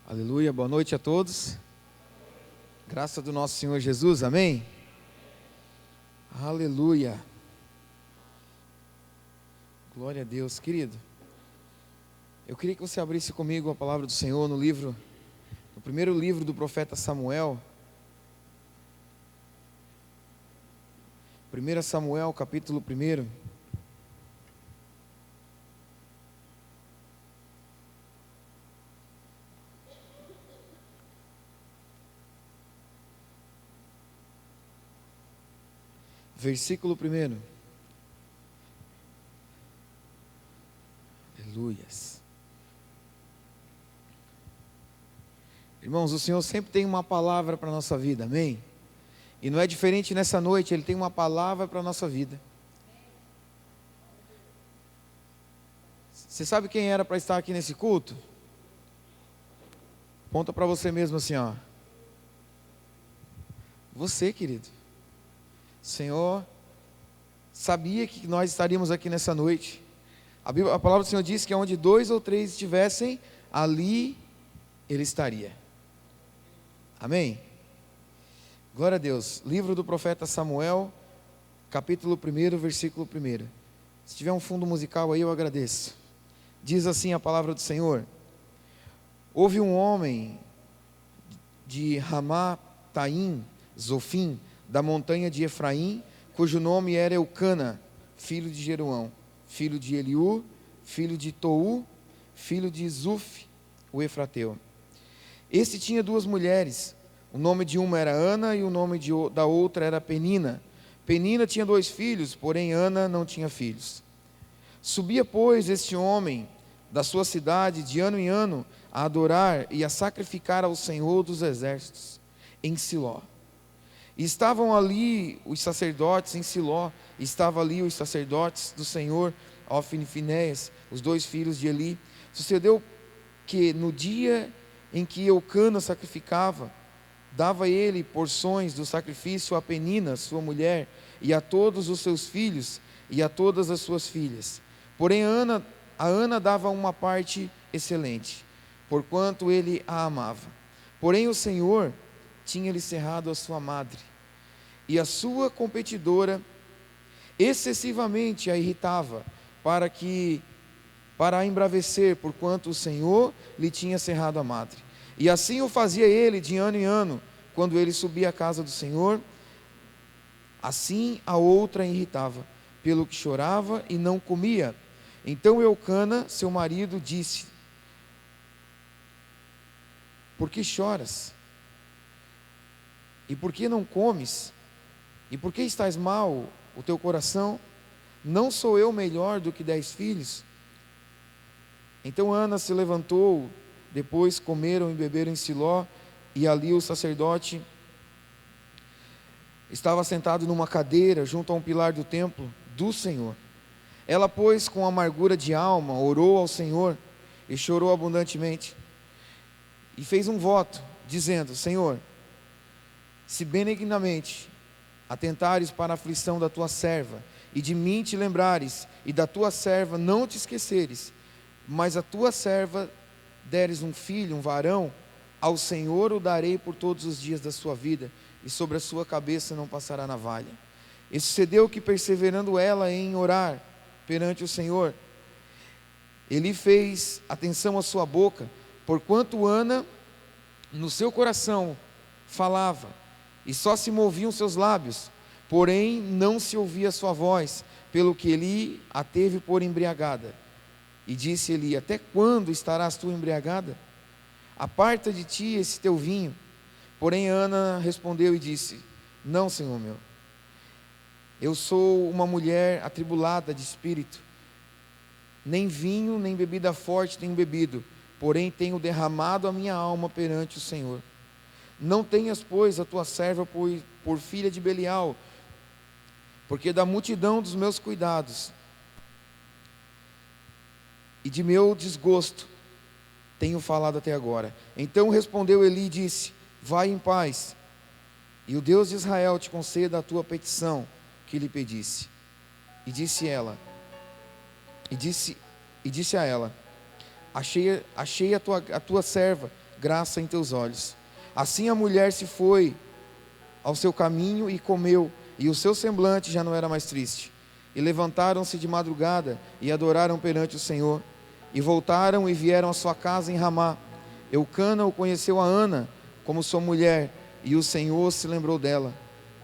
Aleluia, boa noite a todos. Graça do nosso Senhor Jesus, amém? Aleluia. Glória a Deus, querido. Eu queria que você abrisse comigo a palavra do Senhor no primeiro livro do profeta Samuel. 1 Samuel, capítulo 1. Versículo 1. Aleluias. Irmãos, o Senhor sempre tem uma palavra para a nossa vida, amém? E não é diferente nessa noite, Ele tem uma palavra para a nossa vida. Você sabe quem era para estar aqui nesse culto? Aponta para você mesmo assim, ó. Você, querido. O Senhor sabia que nós estaríamos aqui nessa noite. A palavra do Senhor diz que onde 2 ou 3 estivessem, ali Ele estaria. Amém? Glória a Deus. Livro do profeta Samuel, capítulo 1, versículo 1. Se tiver um fundo musical aí, eu agradeço. Diz assim a palavra do Senhor: Houve um homem de Ramataim, Zofim, da montanha de Efraim, cujo nome era Eucana, filho de Jeroão, filho de Eliú, filho de Tou, filho de Zuf, o Efrateu. Este tinha 2 mulheres, o nome de uma era Ana e o nome da outra era Penina. Penina tinha 2 filhos, porém Ana não tinha filhos. Subia, pois, este homem da sua cidade de ano em ano a adorar e a sacrificar ao Senhor dos exércitos, em Siló. E estavam ali os sacerdotes em Siló, estavam ali os sacerdotes do Senhor, Ofni e Finéias, os 2 filhos de Eli. Sucedeu que no dia em que Eucana sacrificava, dava ele porções do sacrifício a Penina, sua mulher, e a todos os seus filhos, e a todas as suas filhas. Porém a Ana dava uma parte excelente, porquanto ele a amava. Porém o Senhor tinha-lhe cerrado a sua madre, e a sua competidora excessivamente a irritava, para a embravecer, porquanto o Senhor lhe tinha cerrado a madre. E assim o fazia ele de ano em ano, quando ele subia à casa do Senhor. Assim a outra irritava, pelo que chorava e não comia. Então Eucana, seu marido, disse: Por que choras? E por que não comes? E por que estás mal o teu coração? Não sou eu melhor do que 10 filhos? Então Ana se levantou, depois comeram e beberam em Siló, e ali o sacerdote estava sentado numa cadeira, junto a um pilar do templo do Senhor. Ela, pois, com amargura de alma, orou ao Senhor, e chorou abundantemente, e fez um voto, dizendo: Senhor, se benignamente atentares para a aflição da tua serva, e de mim te lembrares, e da tua serva não te esqueceres, mas a tua serva deres um filho, um varão, ao Senhor o darei por todos os dias da sua vida, e sobre a sua cabeça não passará navalha. E sucedeu que, perseverando ela em orar perante o Senhor, ele fez atenção à sua boca, porquanto Ana no seu coração falava, e só se moviam seus lábios, porém não se ouvia a sua voz, pelo que Eli a teve por embriagada. E disse Eli: Até quando estarás tu embriagada? Aparta de ti esse teu vinho. Porém Ana respondeu e disse: Não, Senhor meu, eu sou uma mulher atribulada de espírito, nem vinho nem bebida forte tenho bebido, porém tenho derramado a minha alma perante o Senhor. Não tenhas, pois, a tua serva por filha de Belial, porque da multidão dos meus cuidados e de meu desgosto tenho falado até agora. Então respondeu Eli e disse: Vai em paz, e o Deus de Israel te conceda a tua petição que lhe pedisse. E disse a ela: Achei a tua serva graça em teus olhos. Assim a mulher se foi ao seu caminho e comeu, e o seu semblante já não era mais triste. E levantaram-se de madrugada e adoraram perante o Senhor. E voltaram e vieram à sua casa em Ramá. Eucana o conheceu a Ana como sua mulher, e o Senhor se lembrou dela.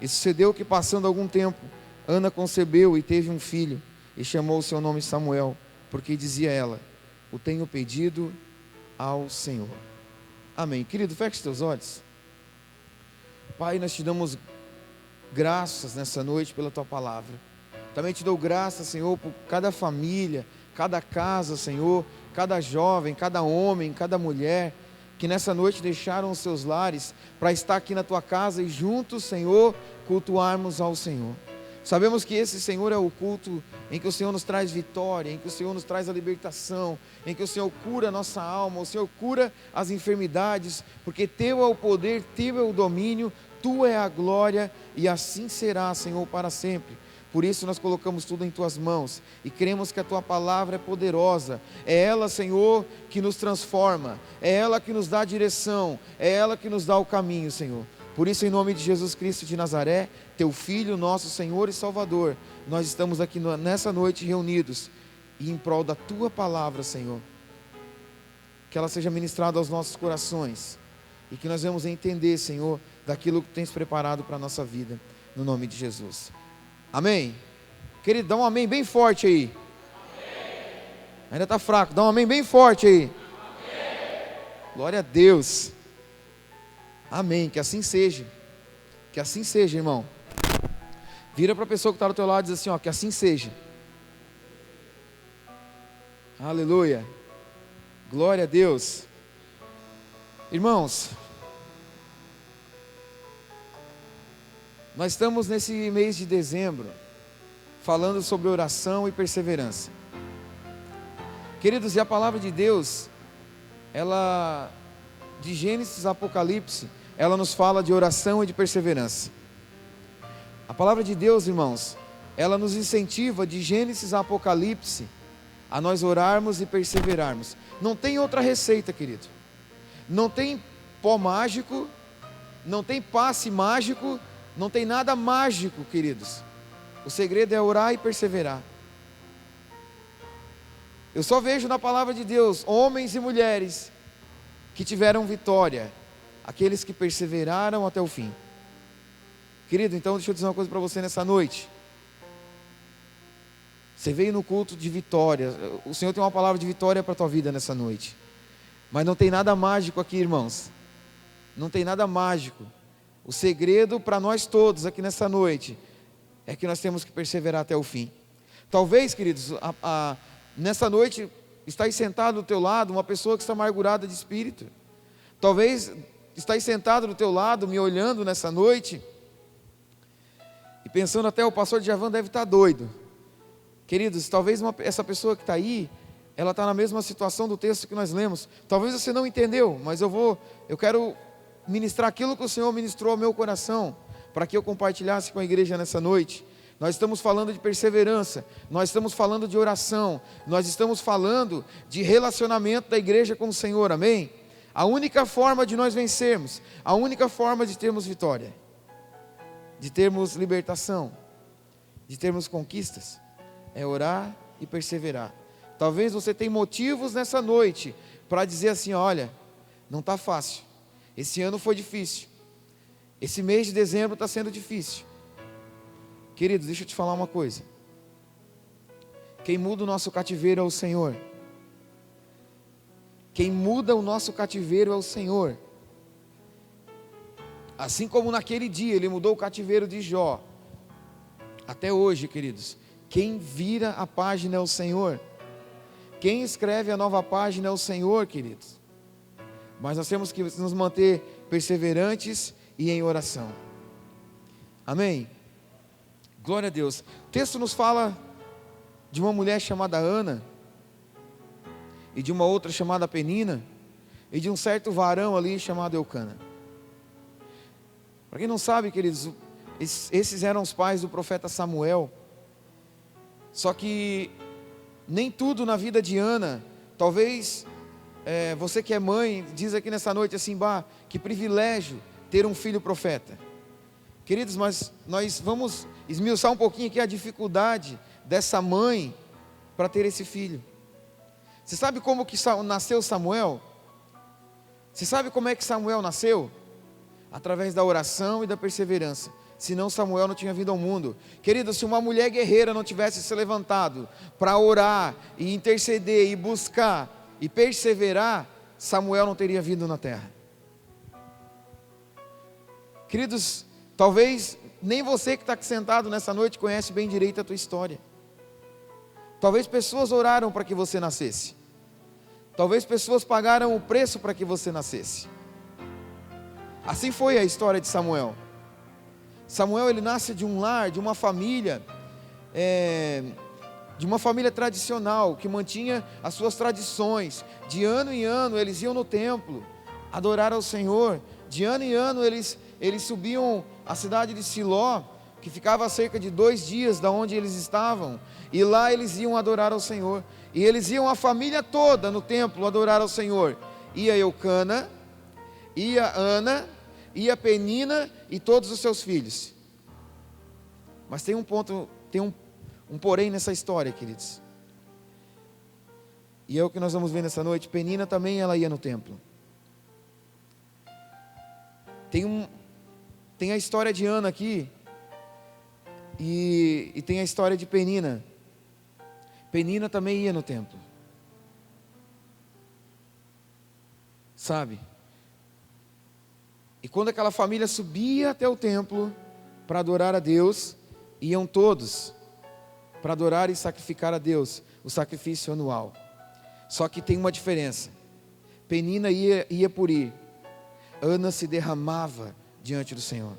E sucedeu que, passando algum tempo, Ana concebeu e teve um filho, e chamou o seu nome Samuel, porque dizia ela: o tenho pedido ao Senhor. Amém. Querido, feche teus olhos. Pai, nós te damos graças nessa noite pela tua palavra. Também te dou graças, Senhor, por cada família, cada casa, Senhor, cada jovem, cada homem, cada mulher, que nessa noite deixaram os seus lares para estar aqui na tua casa e juntos, Senhor, cultuarmos ao Senhor. Sabemos que esse, Senhor, é o culto em que o Senhor nos traz vitória, em que o Senhor nos traz a libertação, em que o Senhor cura a nossa alma, o Senhor cura as enfermidades, porque teu é o poder, teu é o domínio, tua é a glória, e assim será, Senhor, para sempre. Por isso nós colocamos tudo em tuas mãos e cremos que a tua palavra é poderosa. É ela, Senhor, que nos transforma, é ela que nos dá a direção, é ela que nos dá o caminho, Senhor. Por isso, em nome de Jesus Cristo de Nazaré, teu Filho, nosso Senhor e Salvador, nós estamos aqui nessa noite reunidos e em prol da tua palavra, Senhor. Que ela seja ministrada aos nossos corações e que nós vamos entender, Senhor, daquilo que tens preparado para a nossa vida, no nome de Jesus. Amém? Querido, dá um amém bem forte aí. Amém. Ainda está fraco, dá um amém bem forte aí. Amém. Glória a Deus. Amém, que assim seja. Que assim seja, irmão. Vira para a pessoa que está do teu lado e diz assim, ó, que assim seja. Aleluia. Glória a Deus. Irmãos, nós estamos nesse mês de dezembro falando sobre oração e perseverança. Queridos, e a palavra de Deus, ela, de Gênesis a Apocalipse, ela nos fala de oração e de perseverança. A palavra de Deus, irmãos, ela nos incentiva de Gênesis a Apocalipse a nós orarmos e perseverarmos. Não tem outra receita, querido. Não tem pó mágico, não tem passe mágico, não tem nada mágico, queridos. O segredo é orar e perseverar. Eu só vejo na palavra de Deus homens e mulheres que tiveram vitória, aqueles que perseveraram até o fim. Querido, então deixa eu dizer uma coisa para você nessa noite. Você veio no culto de vitória. O Senhor tem uma palavra de vitória para a tua vida nessa noite. Mas não tem nada mágico aqui, irmãos. Não tem nada mágico. O segredo para nós todos aqui nessa noite é que nós temos que perseverar até o fim. Talvez, queridos, nessa noite está aí sentado do teu lado uma pessoa que está amargurada de espírito. Talvez está aí sentado do teu lado, me olhando nessa noite e pensando até o pastor Djavan deve estar doido. Queridos, talvez essa pessoa que está aí, ela está na mesma situação do texto que nós lemos. Talvez você não entendeu, mas eu quero ministrar aquilo que o Senhor ministrou ao meu coração, para que eu compartilhasse com a igreja nessa noite. Nós estamos falando de perseverança, nós estamos falando de oração, nós estamos falando de relacionamento da igreja com o Senhor, amém? A única forma de nós vencermos, a única forma de termos vitória, de termos libertação, de termos conquistas, é orar e perseverar. Talvez você tenha motivos nessa noite para dizer assim, olha, não está fácil, esse ano foi difícil, esse mês de dezembro está sendo difícil. Queridos, deixa eu te falar uma coisa. Quem muda o nosso cativeiro é o Senhor. Quem muda o nosso cativeiro é o Senhor. Assim como naquele dia Ele mudou o cativeiro de Jó, até hoje, queridos, quem vira a página é o Senhor. Quem escreve a nova página é o Senhor, queridos. Mas nós temos que nos manter perseverantes e em oração. Amém? Glória a Deus. O texto nos fala de uma mulher chamada Ana, e de uma outra chamada Penina, e de um certo varão ali chamado Eucana. Para quem não sabe, queridos, esses eram os pais do profeta Samuel. Só que nem tudo na vida de Ana, talvez você que é mãe, diz aqui nessa noite assim, bah, que privilégio ter um filho profeta. Queridos, mas nós vamos esmiuçar um pouquinho aqui a dificuldade dessa mãe para ter esse filho. Você sabe como que nasceu Samuel? Você sabe como é que Samuel nasceu? Através da oração e da perseverança. Senão Samuel não tinha vindo ao mundo. Querido, se uma mulher guerreira não tivesse se levantado para orar e interceder e buscar e perseverar, Samuel não teria vindo na terra. Queridos, talvez nem você que está aqui sentado nessa noite conhece bem direito a tua história. Talvez pessoas oraram para que você nascesse. Talvez pessoas pagaram o preço para que você nascesse. Assim foi a história de Samuel. Samuel, ele nasce de um lar, de uma família tradicional, que mantinha as suas tradições. De ano em ano eles iam no templo adorar ao Senhor. De ano em ano eles subiam à cidade de Siló, que ficava a cerca de 2 dias da onde eles estavam, e lá eles iam adorar ao Senhor. E eles iam a família toda no templo adorar ao Senhor. Ia Eucana, ia Ana, ia Penina e todos os seus filhos. Mas tem um ponto, tem um porém nessa história, queridos. E é o que nós vamos ver nessa noite. Penina também ela ia no templo. Tem a história de Ana aqui, e tem a história de Penina. Penina também ia no templo. Sabe? E quando aquela família subia até o templo para adorar a Deus, iam todos para adorar e sacrificar a Deus, o sacrifício anual. Só que tem uma diferença. Penina ia por ir. Ana se derramava diante do Senhor.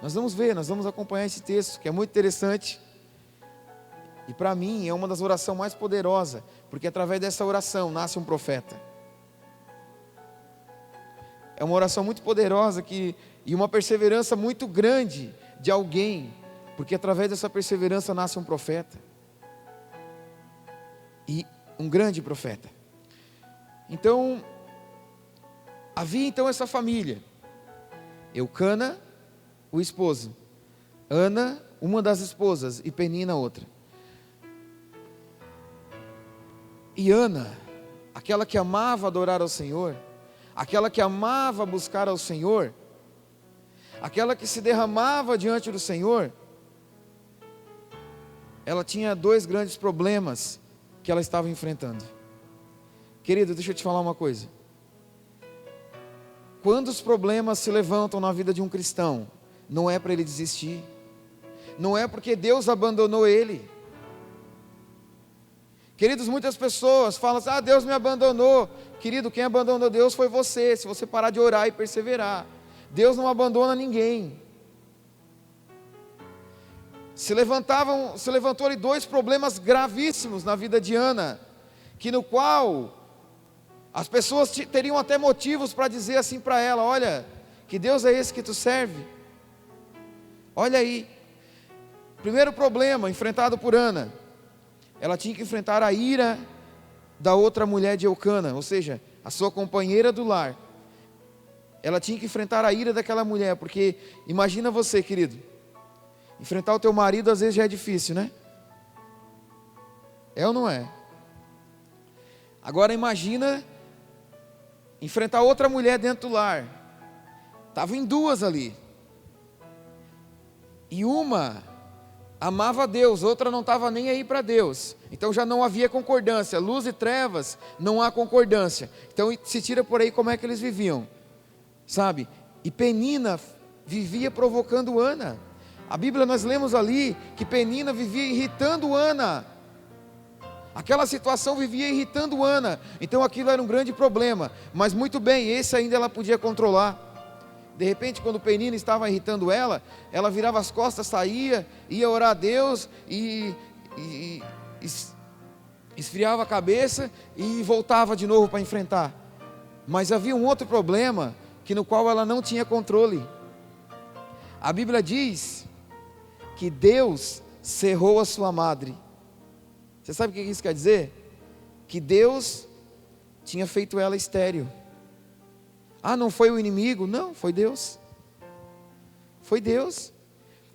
Nós vamos acompanhar esse texto, que é muito interessante. E para mim é uma das orações mais poderosas, porque através dessa oração nasce um profeta. É uma oração muito poderosa e uma perseverança muito grande de alguém, porque através dessa perseverança nasce um profeta. E um grande profeta. Então, havia então essa família. Eucana, o esposo. Ana, uma das esposas, e Penina, outra. E Ana, aquela que amava adorar ao Senhor, aquela que amava buscar ao Senhor, aquela que se derramava diante do Senhor, ela tinha 2 grandes problemas que ela estava enfrentando. Querido, deixa eu te falar uma coisa. Quando os problemas se levantam na vida de um cristão, não é para ele desistir, não é porque Deus abandonou ele. Queridos, muitas pessoas falam assim, Deus me abandonou. Querido, quem abandonou Deus foi você, se você parar de orar e perseverar. Deus não abandona ninguém. Se levantou ali 2 problemas gravíssimos na vida de Ana, que no qual as pessoas teriam até motivos para dizer assim para ela, olha, que Deus é esse que tu serve? Olha aí, primeiro problema enfrentado por Ana, ela tinha que enfrentar a ira da outra mulher de Eucana, ou seja, a sua companheira do lar. Ela tinha que enfrentar a ira daquela mulher, porque imagina você, querido, enfrentar o teu marido às vezes já é difícil, né? É ou não é? Agora imagina enfrentar outra mulher dentro do lar. Estavam em 2 ali. E uma amava a Deus, outra não estava nem aí para Deus. Então já não havia concordância. Luz e trevas, não há concordância. Então se tira por aí como é que eles viviam. Sabe? E Penina vivia provocando Ana. A Bíblia nós lemos ali que Penina vivia irritando Ana. Aquela situação vivia irritando Ana. Então aquilo era um grande problema. Mas muito bem, esse ainda ela podia controlar. De repente, quando Penina estava irritando ela virava as costas, saía, ia orar a Deus e esfriava a cabeça e voltava de novo para enfrentar. Mas havia um outro problema, no qual ela não tinha controle. A Bíblia diz que Deus cerrou a sua madre. Você sabe o que isso quer dizer? Que Deus tinha feito ela estéril. Ah, não foi o inimigo? Não, foi Deus. Foi Deus.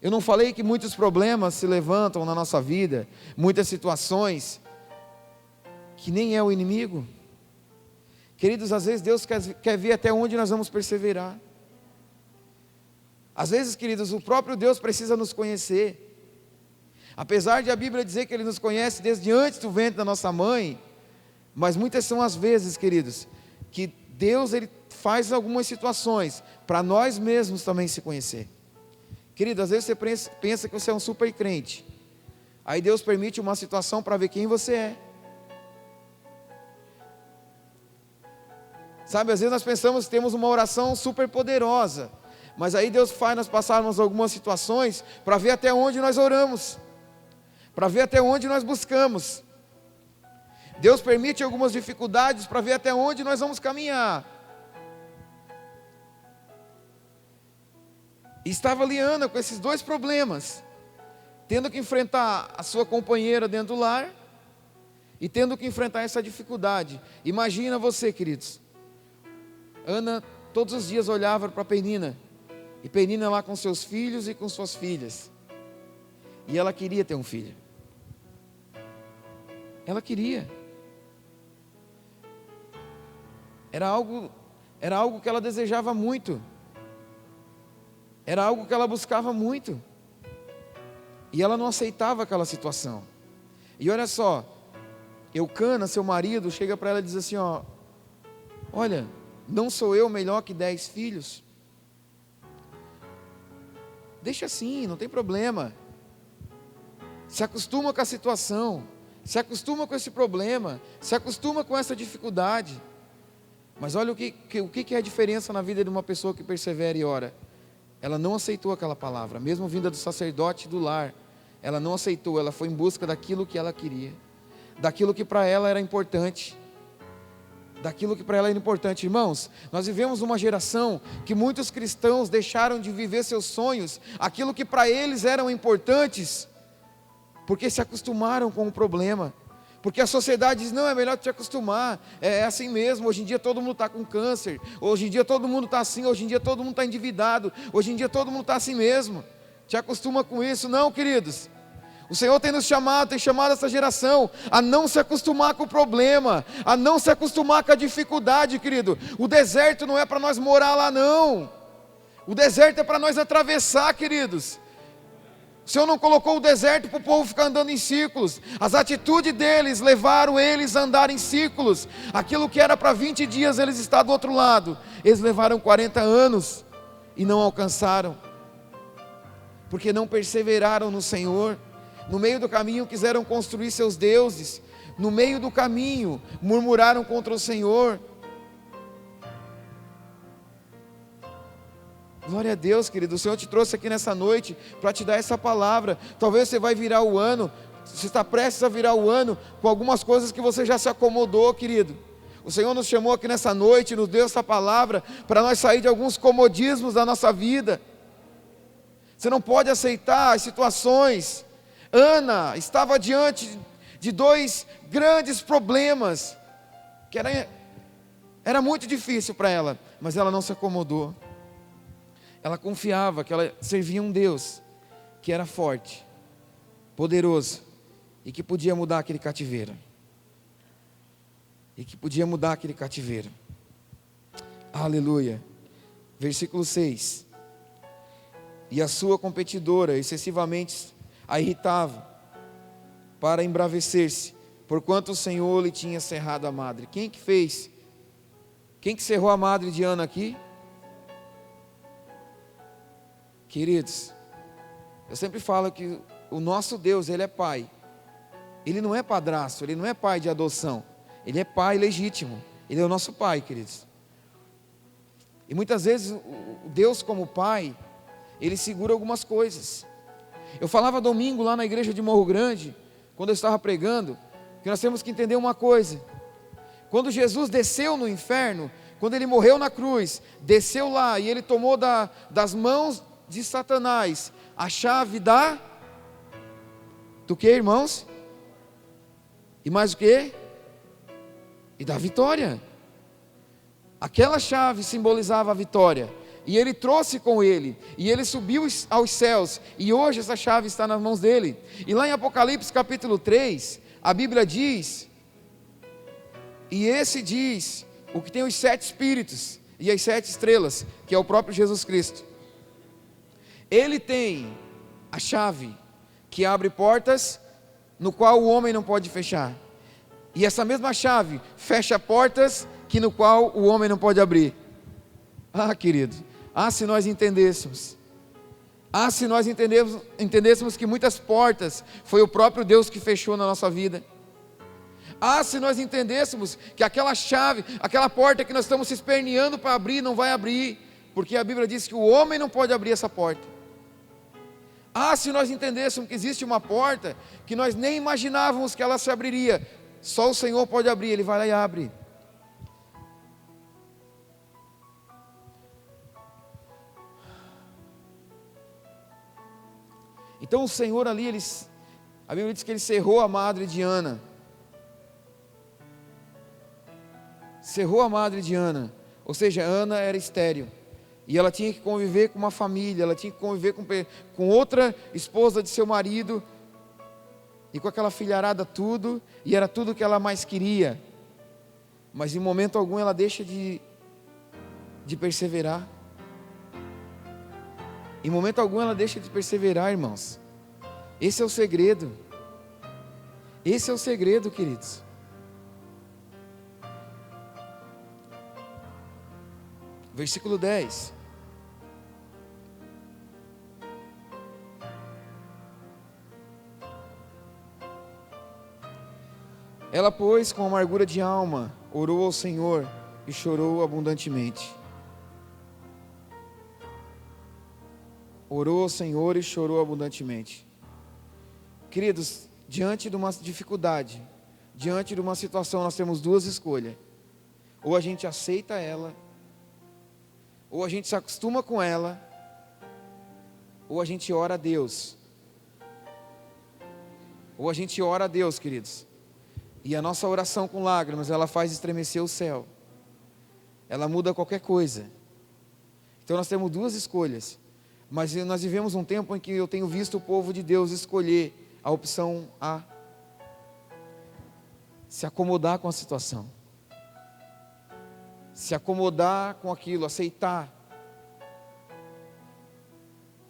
Eu não falei que muitos problemas se levantam na nossa vida, muitas situações, que nem é o inimigo. Queridos, às vezes Deus quer ver até onde nós vamos perseverar. Às vezes, queridos, o próprio Deus precisa nos conhecer. Apesar de a Bíblia dizer que Ele nos conhece desde antes do ventre da nossa mãe, mas muitas são as vezes, queridos, que Deus Ele faz algumas situações para nós mesmos também se conhecer. Querido, às vezes você pensa que você é um super crente, aí Deus permite uma situação para ver quem você é. Sabe, às vezes nós pensamos que temos uma oração super poderosa, mas aí Deus faz nós passarmos algumas situações para ver até onde nós oramos, para ver até onde nós buscamos. Deus permite algumas dificuldades para ver até onde nós vamos caminhar. E estava Liana com esses dois problemas, tendo que enfrentar a sua companheira dentro do lar, e tendo que enfrentar essa dificuldade. Imagina você, queridos, Ana todos os dias olhava para Penina, e Penina lá com seus filhos e com suas filhas, e ela queria ter um filho. Ela queria. Era algo que ela desejava muito. Era algo que ela buscava muito. E ela não aceitava aquela situação. E olha só, Eucana, seu marido, chega para ela e diz assim, olha, não sou eu melhor que 10 filhos? Deixa assim, não tem problema. Se acostuma com a situação, se acostuma com esse problema, se acostuma com essa dificuldade. Mas olha o que é a diferença na vida de uma pessoa que persevera e ora. Ela não aceitou aquela palavra, mesmo vinda do sacerdote do lar. Ela não aceitou, ela foi em busca daquilo que ela queria, daquilo que para ela era importante. Irmãos, nós vivemos uma geração que muitos cristãos deixaram de viver seus sonhos, aquilo que para eles eram importantes, porque se acostumaram com o problema. Porque a sociedade diz, não, é melhor te acostumar, é assim mesmo, hoje em dia todo mundo está com câncer, hoje em dia todo mundo está assim, hoje em dia todo mundo está endividado, hoje em dia todo mundo está assim mesmo, te acostuma com isso. Não, queridos, o Senhor tem chamado essa geração a não se acostumar com o problema, a não se acostumar com a dificuldade, querido. O deserto não é para nós morar lá não, o deserto é para nós atravessar, queridos. O Senhor não colocou o deserto para o povo ficar andando em círculos. As atitudes deles levaram eles a andar em círculos. Aquilo que era para 20 dias eles estar do outro lado, eles levaram 40 anos e não alcançaram, porque não perseveraram no Senhor. No meio do caminho quiseram construir seus deuses, no meio do caminho murmuraram contra o Senhor. Glória a Deus, querido, o Senhor te trouxe aqui nessa noite para te dar essa palavra. Talvez você vai virar o ano, você está prestes a virar o ano com algumas coisas que você já se acomodou, querido. O Senhor nos chamou aqui nessa noite, nos deu essa palavra para nós sair de alguns comodismos da nossa vida. Você não pode aceitar as situações. Ana estava diante de dois grandes problemas, que era muito difícil para ela, mas ela não se acomodou. Ela confiava que ela servia um Deus que era forte, poderoso, e que podia mudar aquele cativeiro. Aleluia. Versículo 6. E a sua competidora excessivamente a irritava, para embravecer-se, porquanto o Senhor lhe tinha cerrado a madre. Quem que fez? Quem que cerrou a madre de Ana aqui? Queridos, eu sempre falo que o nosso Deus, Ele é Pai. Ele não é padrasto, Ele não é pai de adoção. Ele é Pai legítimo. Ele é o nosso Pai, queridos. E muitas vezes o Deus como Pai, Ele segura algumas coisas. Eu falava domingo lá na igreja de Morro Grande, quando eu estava pregando, que nós temos que entender uma coisa. Quando Jesus desceu no inferno, quando Ele morreu na cruz, desceu lá e Ele tomou das mãos de Satanás a chave do que, irmãos? E mais o que? e da vitória. Aquela chave simbolizava a vitória, e ele trouxe com ele, e ele subiu aos céus, e hoje essa chave está nas mãos dele. E lá em Apocalipse capítulo 3, a Bíblia diz, e esse diz, o que tem os 7 espíritos e as 7 estrelas, que é o próprio Jesus Cristo. Ele tem a chave que abre portas no qual o homem não pode fechar, e essa mesma chave fecha portas que no qual o homem não pode abrir. Ah, querido, se nós entendêssemos, se nós entendêssemos que muitas portas foi o próprio Deus que fechou na nossa vida. Se nós entendêssemos que aquela chave, aquela porta que nós estamos se esperneando para abrir, não vai abrir, porque a Bíblia diz que o homem não pode abrir essa porta. Se nós entendêssemos que existe uma porta que nós nem imaginávamos que ela se abriria, só o Senhor pode abrir, Ele vai lá e abre. Então o Senhor ali, a Bíblia diz que Ele cerrou a madre de Ana. Cerrou a madre de Ana, ou seja, Ana era estéril, e ela tinha que conviver com uma família, ela tinha que conviver com outra esposa de seu marido, e com aquela filharada tudo, e era tudo que ela mais queria, mas em momento algum ela deixa de perseverar. Em momento algum ela deixa de perseverar, irmãos. Esse é o segredo. Esse é o segredo, queridos. Versículo 10. Ela, pois, com amargura de alma, orou ao Senhor e chorou abundantemente. Orou ao Senhor e chorou abundantemente. Queridos, diante de uma dificuldade, diante de uma situação, nós temos 2 escolhas. Ou a gente aceita ela, ou a gente se acostuma com ela, ou a gente ora a Deus. Ou a gente ora a Deus, queridos. E a nossa oração com lágrimas, ela faz estremecer o céu. Ela muda qualquer coisa. Então nós temos 2 escolhas. Mas nós vivemos um tempo em que eu tenho visto o povo de Deus escolher a opção A. Se acomodar com a situação. Se acomodar com aquilo, aceitar.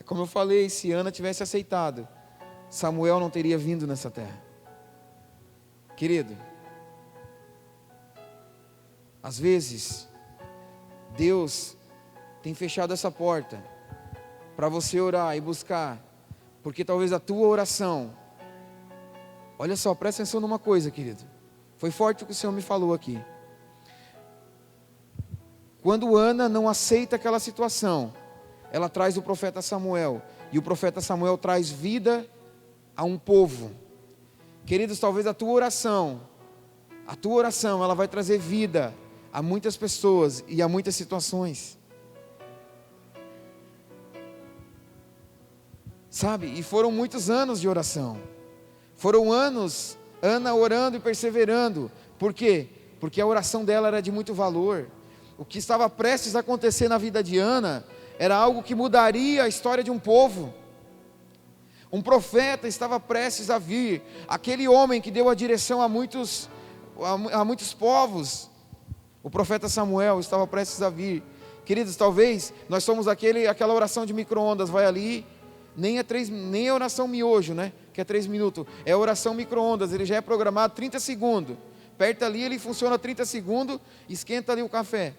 É como eu falei, se Ana tivesse aceitado, Samuel não teria vindo nessa terra. Querido, às vezes, Deus tem fechado essa porta para você orar e buscar, porque talvez a tua oração, olha só, presta atenção numa coisa, querido, foi forte o que o Senhor me falou aqui. Quando Ana não aceita aquela situação, ela traz o profeta Samuel, e o profeta Samuel traz vida a um povo. Queridos, talvez a tua oração, ela vai trazer vida a muitas pessoas e a muitas situações. Sabe, e foram muitos anos de oração. Foram anos, Ana orando e perseverando. Por quê? Porque a oração dela era de muito valor. O que estava prestes a acontecer na vida de Ana era algo que mudaria a história de um povo. Um profeta estava prestes a vir, aquele homem que deu a direção a muitos povos. O profeta Samuel estava prestes a vir. Queridos, talvez nós somos aquela oração de micro-ondas, vai ali, nem é oração miojo, né? Que é 3 minutos, é oração micro-ondas, ele já é programado 30 segundos. Aperta ali, ele funciona 30 segundos, esquenta ali o café.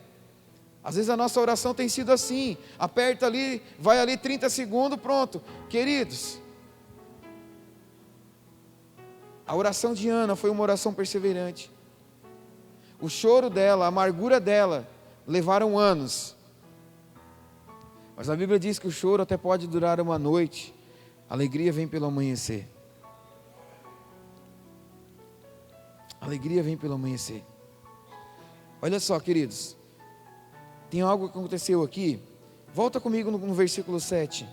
Às vezes a nossa oração tem sido assim, aperta ali, vai ali 30 segundos, pronto. Queridos, a oração de Ana foi uma oração perseverante. O choro dela, a amargura dela, levaram anos. Mas a Bíblia diz que o choro até pode durar uma noite, a alegria vem pelo amanhecer. A alegria vem pelo amanhecer. Olha só, queridos, tem algo que aconteceu aqui. Volta comigo no versículo 7.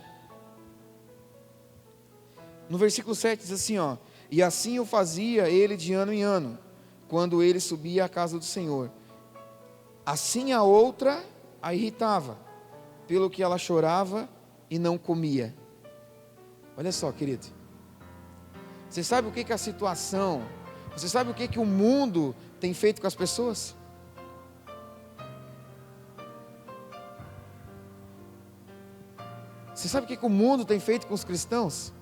No versículo 7 diz assim, ó: e assim o fazia ele de ano em ano, quando ele subia à casa do Senhor. Assim a outra a irritava, pelo que ela chorava e não comia. Olha só, querido. Você sabe o que é a situação? Você sabe o que o mundo tem feito com as pessoas? Você sabe o que o mundo tem feito com os cristãos?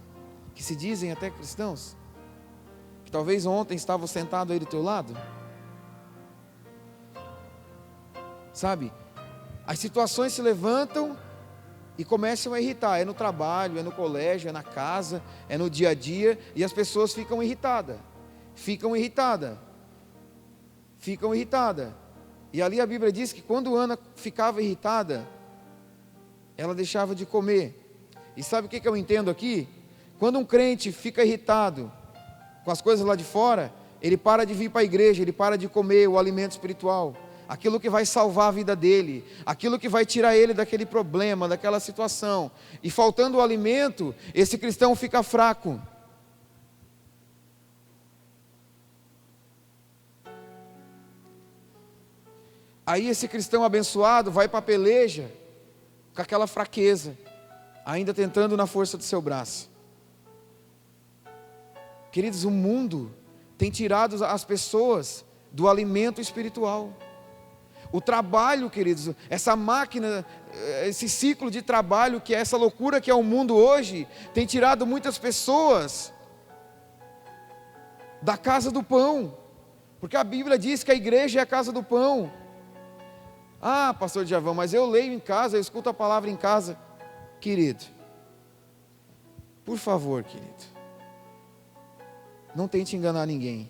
Que se dizem até cristãos? Que talvez ontem estavam sentados aí do teu lado? Sabe? As situações se levantam e começam a irritar. É no trabalho, é no colégio, é na casa, é no dia a dia. E as pessoas ficam irritadas. E ali a Bíblia diz que quando Ana ficava irritada, ela deixava de comer. E sabe o que eu entendo aqui? Quando um crente fica irritado com as coisas lá de fora, ele para de vir para a igreja, ele para de comer o alimento espiritual, aquilo que vai salvar a vida dele, aquilo que vai tirar ele daquele problema, daquela situação. E faltando o alimento, esse cristão fica fraco. Aí esse cristão abençoado vai para a peleja com aquela fraqueza, ainda tentando na força do seu braço. Queridos, o mundo tem tirado as pessoas do alimento espiritual. O trabalho, queridos, essa máquina, esse ciclo de trabalho, que é essa loucura que é o mundo hoje, tem tirado muitas pessoas da casa do pão, porque a Bíblia diz que a igreja é a casa do pão. Ah, pastor Djavan, mas eu leio em casa, eu escuto a palavra em casa. Querido, por favor, querido, não tente enganar ninguém.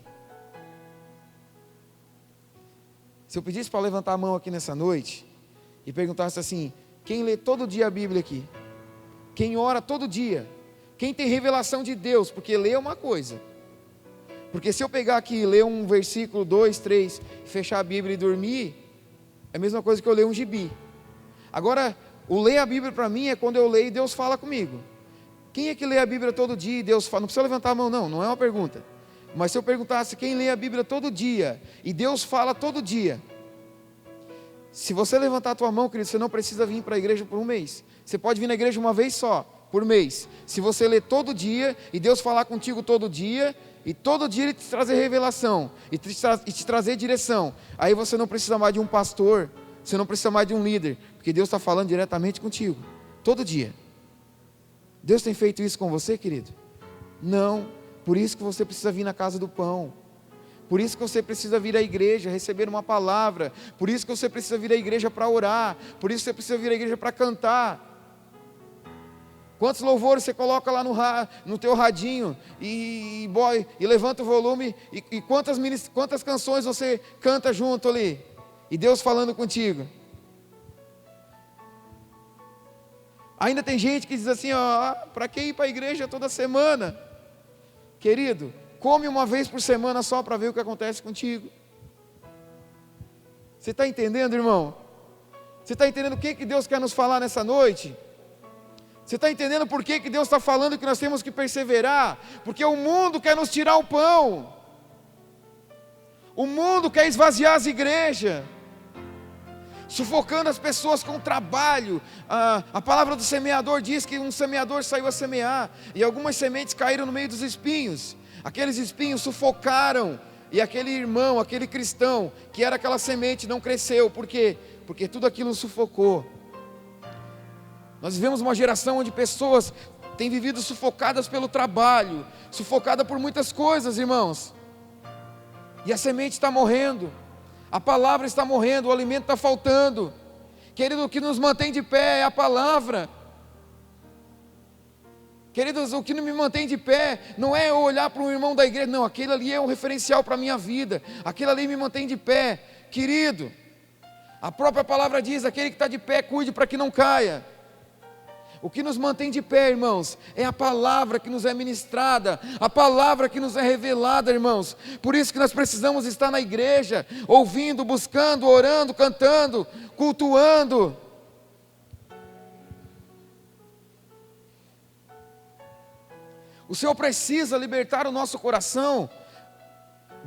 Se eu pedisse para levantar a mão aqui nessa noite e perguntasse assim: quem lê todo dia a Bíblia aqui? Quem ora todo dia? Quem tem revelação de Deus? Porque ler é uma coisa. Porque se eu pegar aqui e ler um versículo, 2, 3, fechar a Bíblia e dormir, é a mesma coisa que eu ler um gibi. Agora, o ler a Bíblia para mim é quando eu leio e Deus fala comigo. Quem é que lê a Bíblia todo dia e Deus fala? Não precisa levantar a mão, não é uma pergunta. Mas se eu perguntasse quem lê a Bíblia todo dia e Deus fala todo dia, se você levantar a tua mão, querido, você não precisa vir para a igreja por um mês. Você pode vir na igreja uma vez só, por mês. Se você ler todo dia e Deus falar contigo todo dia, e todo dia Ele te trazer revelação e te trazer direção, aí você não precisa mais de um pastor, você não precisa mais de um líder, porque Deus está falando diretamente contigo, todo dia. Deus tem feito isso com você, querido? Não. Por isso que você precisa vir na casa do pão. Por isso que você precisa vir à igreja, receber uma palavra. Por isso que você precisa vir à igreja para orar. Por isso que você precisa vir à igreja para cantar. Quantos louvores você coloca lá no teu radinho e levanta o volume, e quantas canções você canta junto ali, e Deus falando contigo. Ainda tem gente que diz assim: para que ir para a igreja toda semana? Querido, come uma vez por semana só para ver o que acontece contigo. Você está entendendo, irmão? Você está entendendo o que Deus quer nos falar nessa noite? Você está entendendo por que Deus está falando que nós temos que perseverar? Porque o mundo quer nos tirar o pão. O mundo quer esvaziar as igrejas, sufocando as pessoas com o trabalho. A palavra do semeador diz que um semeador saiu a semear, e algumas sementes caíram no meio dos espinhos. Aqueles espinhos sufocaram, e aquele irmão, aquele cristão, que era aquela semente, não cresceu. Por quê? Porque tudo aquilo sufocou. Nós vivemos uma geração onde pessoas têm vivido sufocadas pelo trabalho, sufocadas por muitas coisas, irmãos. E a semente está morrendo, a palavra está morrendo, o alimento está faltando. Querido, o que nos mantém de pé é a palavra. Queridos, o que me mantém de pé não é eu olhar para um irmão da igreja, não, aquele ali é um referencial para a minha vida, aquele ali me mantém de pé. Querido, a própria palavra diz: aquele que está de pé, cuide para que não caia. O que nos mantém de pé, irmãos, é a palavra que nos é ministrada, a palavra que nos é revelada, irmãos. Por isso que nós precisamos estar na igreja, ouvindo, buscando, orando, cantando, cultuando. O Senhor precisa libertar o nosso coração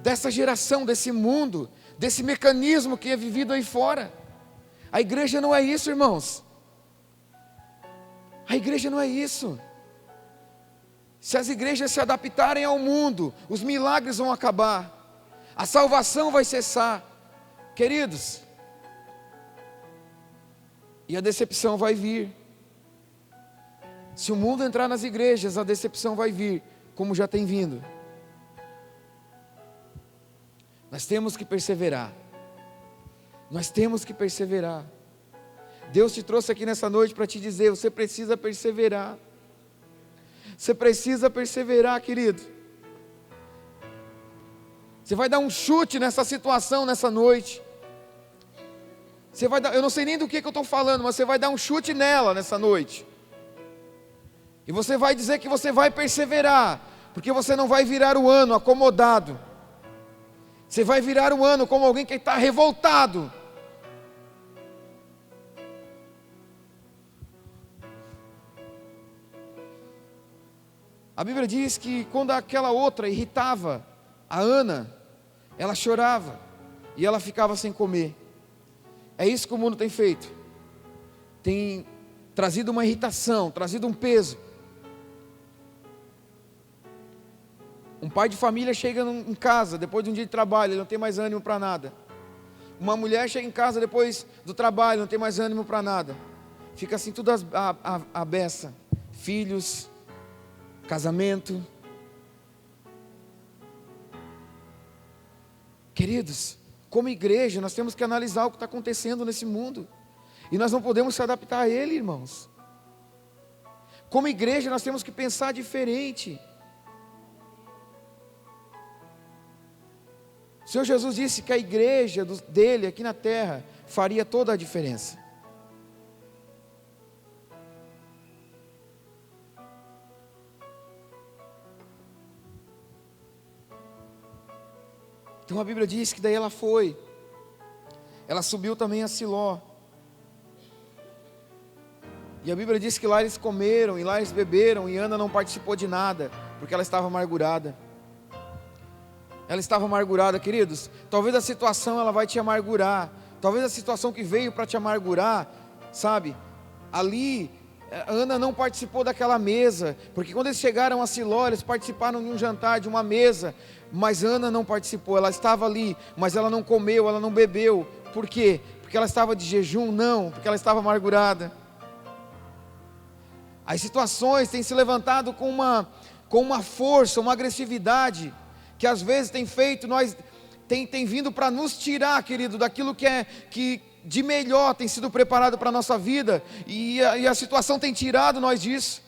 dessa geração, desse mundo, desse mecanismo que é vivido aí fora. A igreja não é isso, irmãos. A igreja não é isso. Se as igrejas se adaptarem ao mundo, os milagres vão acabar, a salvação vai cessar, queridos, e a decepção vai vir. Se o mundo entrar nas igrejas, a decepção vai vir, como já tem vindo. Nós temos que perseverar. Nós temos que perseverar. Deus te trouxe aqui nessa noite para te dizer, você precisa perseverar. Você precisa perseverar, querido. Você vai dar um chute nessa situação nessa noite. Você vai dar, eu não sei nem do que eu estou falando, mas você vai dar um chute nela nessa noite. E você vai dizer que você vai perseverar, porque você não vai virar o ano acomodado. Você vai virar o ano como alguém que está revoltado. A Bíblia diz que quando aquela outra irritava a Ana, ela chorava e ela ficava sem comer. É isso que o mundo tem feito. Tem trazido uma irritação, trazido um peso. Um pai de família chega em casa depois de um dia de trabalho, ele não tem mais ânimo para nada. Uma mulher chega em casa depois do trabalho, não tem mais ânimo para nada. Fica assim tudo a beça. Filhos, casamento. Queridos, como igreja, nós temos que analisar o que está acontecendo nesse mundo. E nós não podemos se adaptar a ele, irmãos. Como igreja, nós temos que pensar diferente. O Senhor Jesus disse que a igreja dele aqui na terra faria toda a diferença. Então a Bíblia diz que daí ela foi. Ela subiu também a Siló. E a Bíblia diz que lá eles comeram, e lá eles beberam, e Ana não participou de nada, porque ela estava amargurada. Ela estava amargurada, queridos. Talvez a situação ela vai te amargurar. Talvez a situação que veio para te amargurar, sabe? Ali, Ana não participou daquela mesa, porque quando eles chegaram a Siló, eles participaram de um jantar, de uma mesa, mas Ana não participou. Ela estava ali, mas ela não comeu, ela não bebeu. Por quê? Porque ela estava de jejum? Não, porque ela estava amargurada. As situações têm se levantado com uma força, uma agressividade, que às vezes tem feito, tem vindo para nos tirar, querido, daquilo que de melhor tem sido preparado para a nossa vida, e a situação tem tirado nós disso,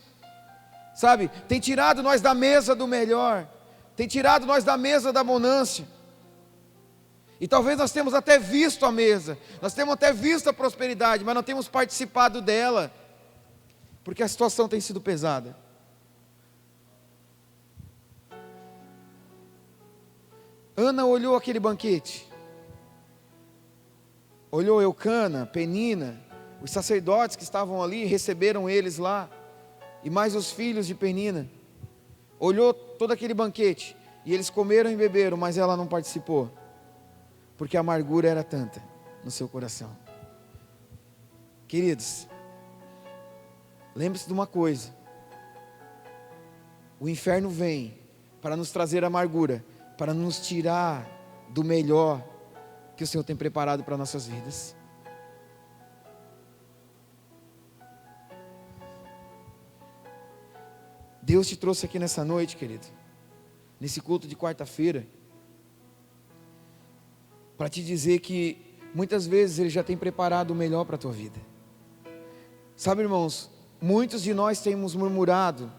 sabe? Tem tirado nós da mesa do melhor, tem tirado nós da mesa da abundância. E talvez nós temos até visto a mesa, nós temos até visto a prosperidade, mas não temos participado dela, porque a situação tem sido pesada. Ana olhou aquele banquete, olhou Eucana, Penina, os sacerdotes que estavam ali, receberam eles lá, e mais os filhos de Penina. Olhou todo aquele banquete, e eles comeram e beberam, mas ela não participou, porque a amargura era tanta no seu coração. Queridos, lembre-se de uma coisa: o inferno vem para nos trazer amargura, para nos tirar do melhor que o Senhor tem preparado para nossas vidas. Deus te trouxe aqui nessa noite, querido, nesse culto de quarta-feira, para te dizer que muitas vezes Ele já tem preparado o melhor para a tua vida. Sabe, irmãos, muitos de nós temos murmurado: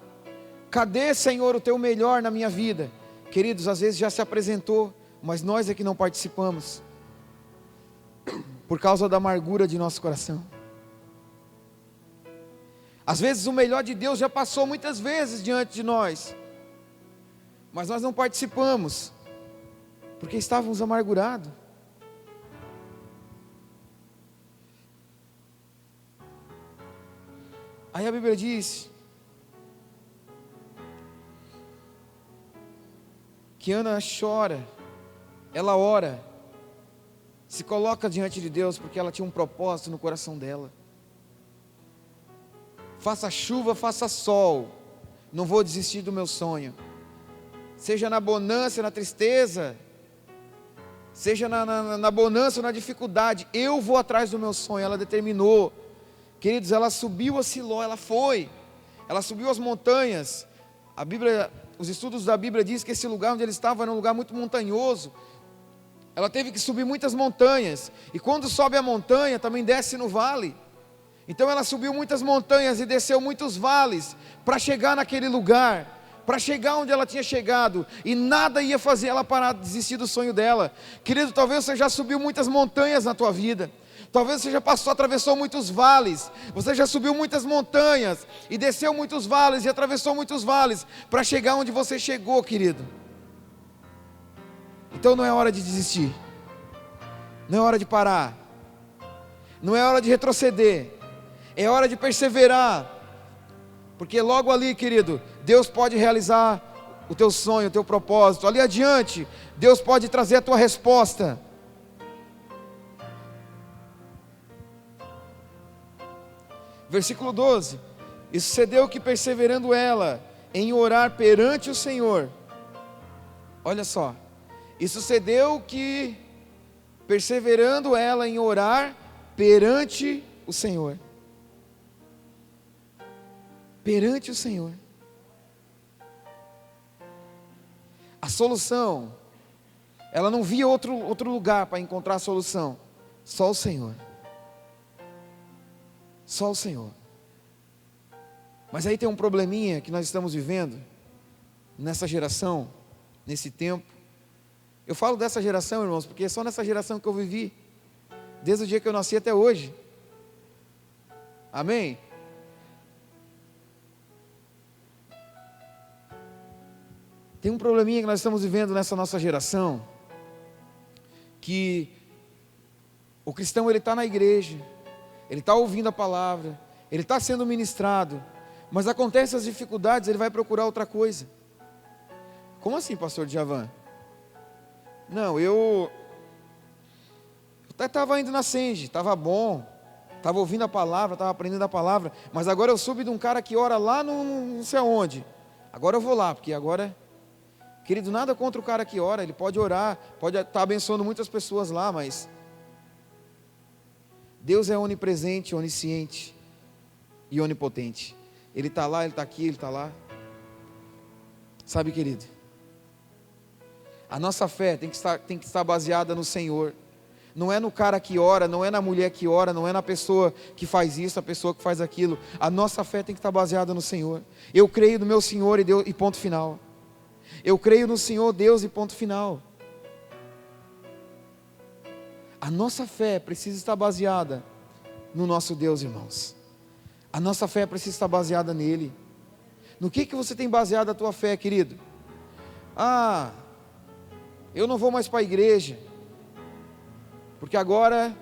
cadê, Senhor, o teu melhor na minha vida? Queridos, às vezes já se apresentou, mas nós é que não participamos, por causa da amargura de nosso coração. Às vezes o melhor de Deus já passou muitas vezes diante de nós, mas nós não participamos, porque estávamos amargurados. Aí a Bíblia diz que Ana chora, ela ora, se coloca diante de Deus, porque ela tinha um propósito no coração dela. Faça chuva, faça sol, não vou desistir do meu sonho. Seja na bonança, na tristeza, seja na bonança ou na dificuldade, eu vou atrás do meu sonho. Ela determinou, queridos, ela subiu a Siló, ela subiu as montanhas. A Bíblia, os estudos da Bíblia dizem que esse lugar onde ele estava era um lugar muito montanhoso. Ela teve que subir muitas montanhas, e quando sobe a montanha, também desce no vale. Então ela subiu muitas montanhas e desceu muitos vales, para chegar naquele lugar, para chegar onde ela tinha chegado, e nada ia fazer ela parar de desistir do sonho dela. Querido, talvez você já subiu muitas montanhas na tua vida, talvez você já atravessou muitos vales, você já subiu muitas montanhas, e desceu muitos vales, e atravessou muitos vales, para chegar onde você chegou, querido. Então não é hora de desistir, não é hora de parar, não é hora de retroceder, é hora de perseverar, porque logo ali, querido, Deus pode realizar o teu sonho, o teu propósito. Ali adiante, Deus pode trazer a tua resposta. Versículo 12: e sucedeu que, perseverando ela em orar perante o Senhor, olha só, e sucedeu que, perseverando ela em orar perante o Senhor, perante o Senhor, a solução, ela não via outro lugar para encontrar a solução, só o Senhor, só o Senhor. Mas aí tem um probleminha que nós estamos vivendo, nessa geração, nesse tempo. Eu falo dessa geração, irmãos, porque é só nessa geração que eu vivi, desde o dia que eu nasci até hoje. Amém? Tem um probleminha que nós estamos vivendo nessa nossa geração, que o cristão, ele está na igreja, ele está ouvindo a palavra, ele está sendo ministrado, mas acontece as dificuldades, ele vai procurar outra coisa. Como assim, pastor Djavan? Não, eu até estava indo na Senge, estava bom, estava ouvindo a palavra, estava aprendendo a palavra, mas agora eu soube de um cara que ora lá no não sei aonde, agora eu vou lá, porque agora, querido, nada contra o cara que ora, ele pode orar, pode estar abençoando muitas pessoas lá, mas Deus é onipresente, onisciente e onipotente. Ele está lá, Ele está aqui, Ele está lá. Sabe, querido, a nossa fé tem que estar baseada no Senhor. Não é no cara que ora, não é na mulher que ora, não é na pessoa que faz isso, a pessoa que faz aquilo. A nossa fé tem que estar baseada no Senhor. Eu creio no meu Senhor e Deus, e ponto final. Eu creio no Senhor Deus e ponto final. A nossa fé precisa estar baseada no nosso Deus, irmãos. A nossa fé precisa estar baseada nele. No que você tem baseado a tua fé, querido? Eu não vou mais para a igreja, porque agora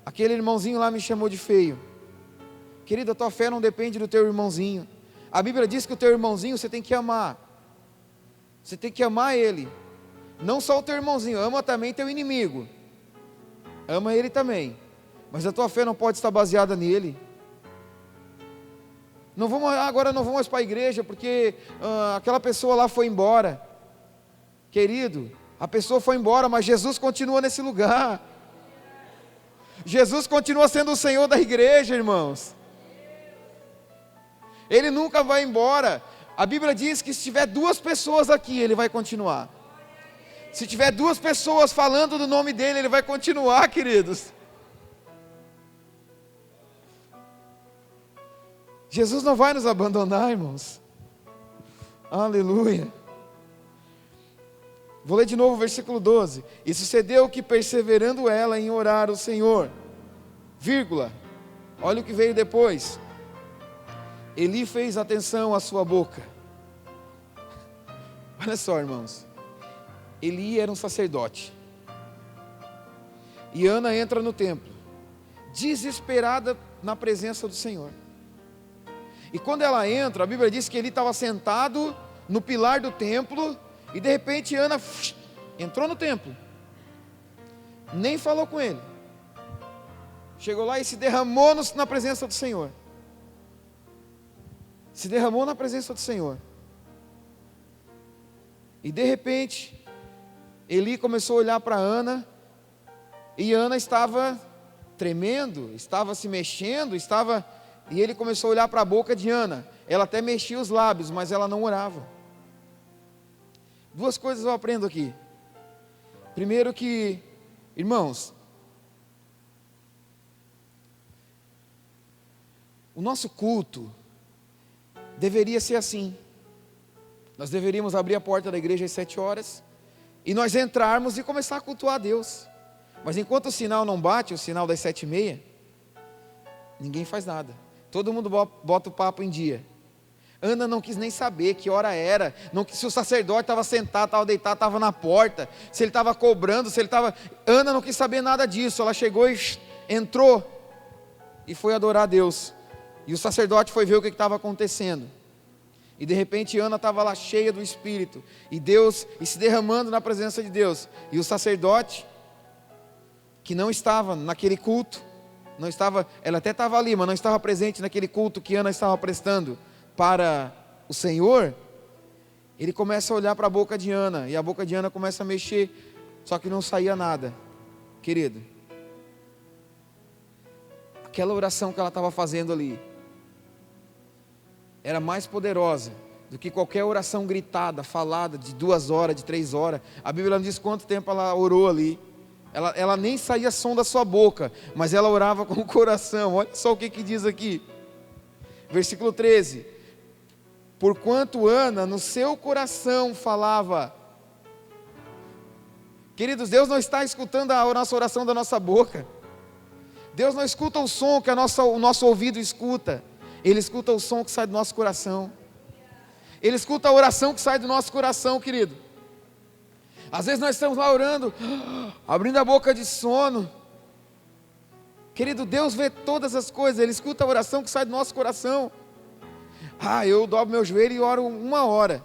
aquele irmãozinho lá me chamou de feio. Querido, a tua fé não depende do teu irmãozinho. A Bíblia diz que o teu irmãozinho você tem que amar. Você tem que amar ele. Não só o teu irmãozinho, ama também teu inimigo. Ama ele também. Mas a tua fé não pode estar baseada nele. Agora não vou mais para a igreja, porque aquela pessoa lá foi embora. Querido, a pessoa foi embora, mas Jesus continua nesse lugar. Jesus continua sendo o Senhor da igreja, irmãos. Ele nunca vai embora. A Bíblia diz que se tiver 2 pessoas aqui, Ele vai continuar. Se tiver 2 pessoas falando do nome dEle, Ele vai continuar, queridos. Jesus não vai nos abandonar, irmãos. Aleluia. Vou ler de novo o versículo 12. E sucedeu que, perseverando ela em orar o Senhor, vírgula, olha o que veio depois. Eli fez atenção à sua boca. Olha só, irmãos. Eli era um sacerdote. E Ana entra no templo, desesperada na presença do Senhor. E quando ela entra, a Bíblia diz que Eli estava sentado no pilar do templo, e de repente Ana entrou no templo. nem falou com ele. Chegou lá e se derramou na presença do Senhor. Se derramou na presença do Senhor. E de repente, Eli começou a olhar para Ana, e Ana estava tremendo, estava se mexendo, e ele começou a olhar para a boca de Ana. Ela até mexia os lábios, mas ela não orava. Duas coisas eu aprendo aqui. Primeiro que, irmãos, o nosso culto deveria ser assim. Nós deveríamos abrir a porta da igreja às 7 horas, e nós entrarmos e começar a cultuar a Deus. Mas enquanto o sinal não bate, o sinal das 7h30, ninguém faz nada. Todo mundo bota o papo em dia. Ana não quis nem saber que hora era, se o sacerdote estava sentado, estava deitado, estava na porta, se ele estava cobrando, Ana não quis saber nada disso. Ela chegou e entrou e foi adorar a Deus. E o sacerdote foi ver o que estava acontecendo. E de repente Ana estava lá cheia do Espírito, e se derramando na presença de Deus. E o sacerdote, que não estava naquele culto, ela até estava ali, mas não estava presente naquele culto que Ana estava prestando para o Senhor, ele começa a olhar para a boca de Ana, e a boca de Ana começa a mexer, só que não saía nada. Querido, aquela oração que ela estava fazendo ali, era mais poderosa do que qualquer oração gritada, falada, de 2 horas, de 3 horas. A Bíblia não diz quanto tempo ela orou ali. Ela nem saía som da sua boca, mas ela orava com o coração. Olha só o que diz aqui, versículo 13: porquanto Ana no seu coração falava. Queridos, Deus não está escutando a nossa oração da nossa boca. Deus não escuta o som que o nosso ouvido escuta. Ele escuta o som que sai do nosso coração. Ele escuta a oração que sai do nosso coração, querido. Às vezes nós estamos lá orando, abrindo a boca de sono. Querido, Deus vê todas as coisas. Ele escuta a oração que sai do nosso coração. Eu dobro meu joelho e oro 1 hora.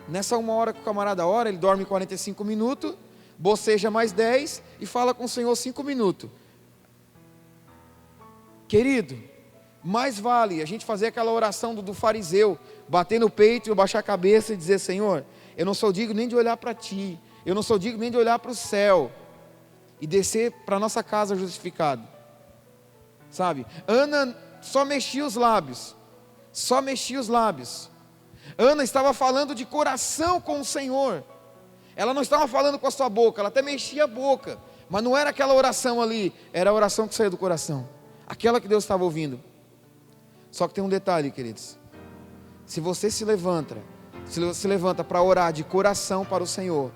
Nessa 1 hora que o camarada ora, ele dorme 45 minutos, boceja mais 10 e fala com o Senhor 5 minutos. Querido, mais vale a gente fazer aquela oração do fariseu, bater no peito e baixar a cabeça e dizer: Senhor, eu não sou digno nem de olhar para Ti, eu não sou digno nem de olhar para o céu, e descer para a nossa casa justificado. Sabe, Ana só mexia os lábios, Ana estava falando de coração com o Senhor. Ela não estava falando com a sua boca, ela até mexia a boca, mas não era aquela oração ali, era a oração que saía do coração, aquela que Deus estava ouvindo. Só que tem um detalhe, queridos: se você se levanta para orar de coração para o Senhor,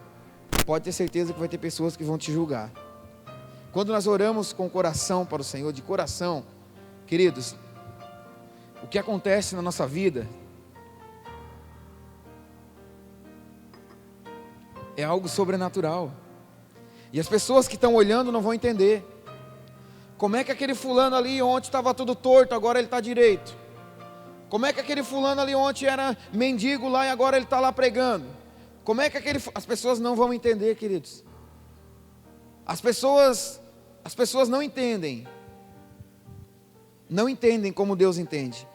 pode ter certeza que vai ter pessoas que vão te julgar. Quando nós oramos com o coração para o Senhor, de coração, queridos, o que acontece na nossa vida é algo sobrenatural, e as pessoas que estão olhando não vão entender. Como é que aquele fulano ali ontem estava tudo torto, agora ele está direito? Como é que aquele fulano ali ontem era mendigo lá e agora ele está lá pregando? Como é que as pessoas não vão entender, queridos. As pessoas não entendem como Deus entende.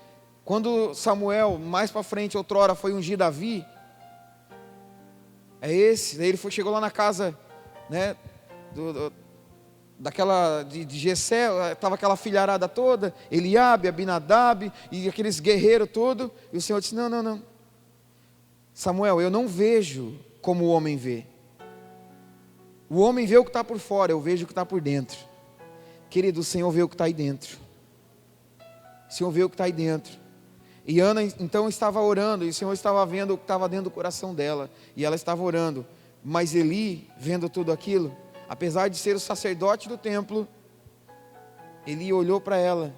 Quando Samuel, mais para frente, outrora, foi ungir Davi, daí ele chegou lá na casa, né, de Jessé, estava aquela filharada toda, Eliabe, Abinadab, e aqueles guerreiros todos, e o Senhor disse: não, Samuel, eu não vejo como o homem vê. O homem vê o que está por fora, eu vejo o que está por dentro. Querido, o Senhor vê o que está aí dentro. O Senhor vê o que está aí dentro. E Ana então estava orando, e o Senhor estava vendo o que estava dentro do coração dela, e ela estava orando. Mas Eli, vendo tudo aquilo, apesar de ser o sacerdote do templo, Eli olhou para ela,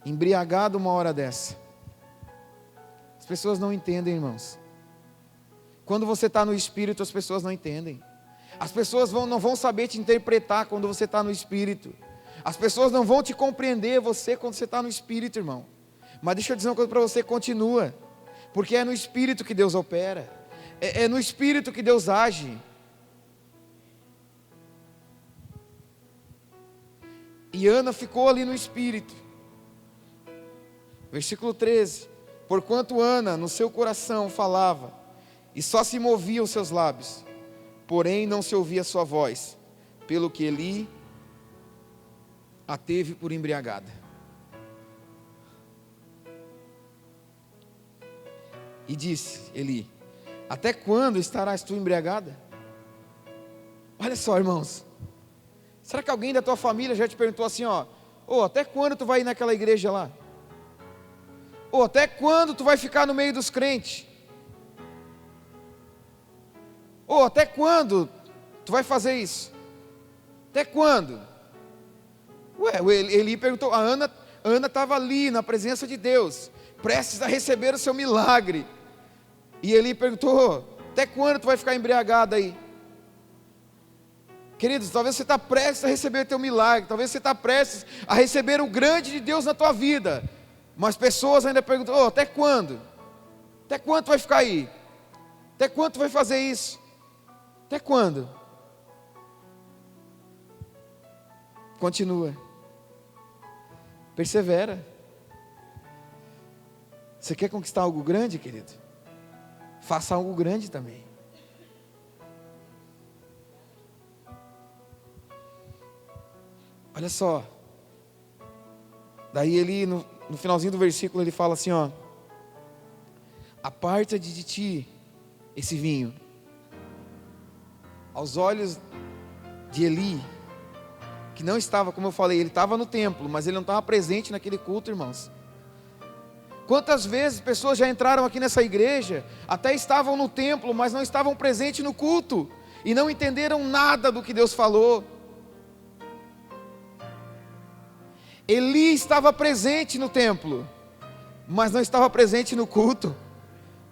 embriagado uma hora dessa. As pessoas não entendem, irmãos. Quando você está no Espírito, as pessoas não entendem. As pessoas não vão saber te interpretar quando você está no Espírito. As pessoas não vão te compreender quando você está no Espírito, irmão. Mas deixa eu dizer uma coisa para você: continua, porque é no Espírito que Deus opera, é no Espírito que Deus age. E Ana ficou ali no espírito. Versículo 13. Porquanto Ana no seu coração falava, e só se moviam os seus lábios, porém não se ouvia a sua voz, pelo que Eli a teve por embriagada. E disse Eli: até quando estarás tu embriagada? Olha só, irmãos, será que alguém da tua família já te perguntou assim, até quando tu vai ir naquela igreja lá? Até quando tu vai ficar no meio dos crentes? Até quando tu vai fazer isso? Até quando? Eli perguntou, a Ana estava ali na presença de Deus, prestes a receber o seu milagre. E Eli perguntou, até quando tu vai ficar embriagada aí? Queridos, talvez você está prestes a receber o teu milagre, talvez você está prestes a receber o grande de Deus na tua vida, mas pessoas ainda perguntam, até quando? Até quando tu vai ficar aí? Até quando tu vai fazer isso? Até quando? Continua. Persevera. Você quer conquistar algo grande, querido? Faça algo grande também. Olha só. Daí ele, no finalzinho do versículo, ele fala assim, aparta de ti esse vinho. Aos olhos de Eli, que não estava, como eu falei, ele estava no templo, mas ele não estava presente naquele culto, irmãos. Quantas vezes pessoas já entraram aqui nessa igreja, até estavam no templo, mas não estavam presentes no culto, e não entenderam nada do que Deus falou. Eli estava presente no templo, mas não estava presente no culto.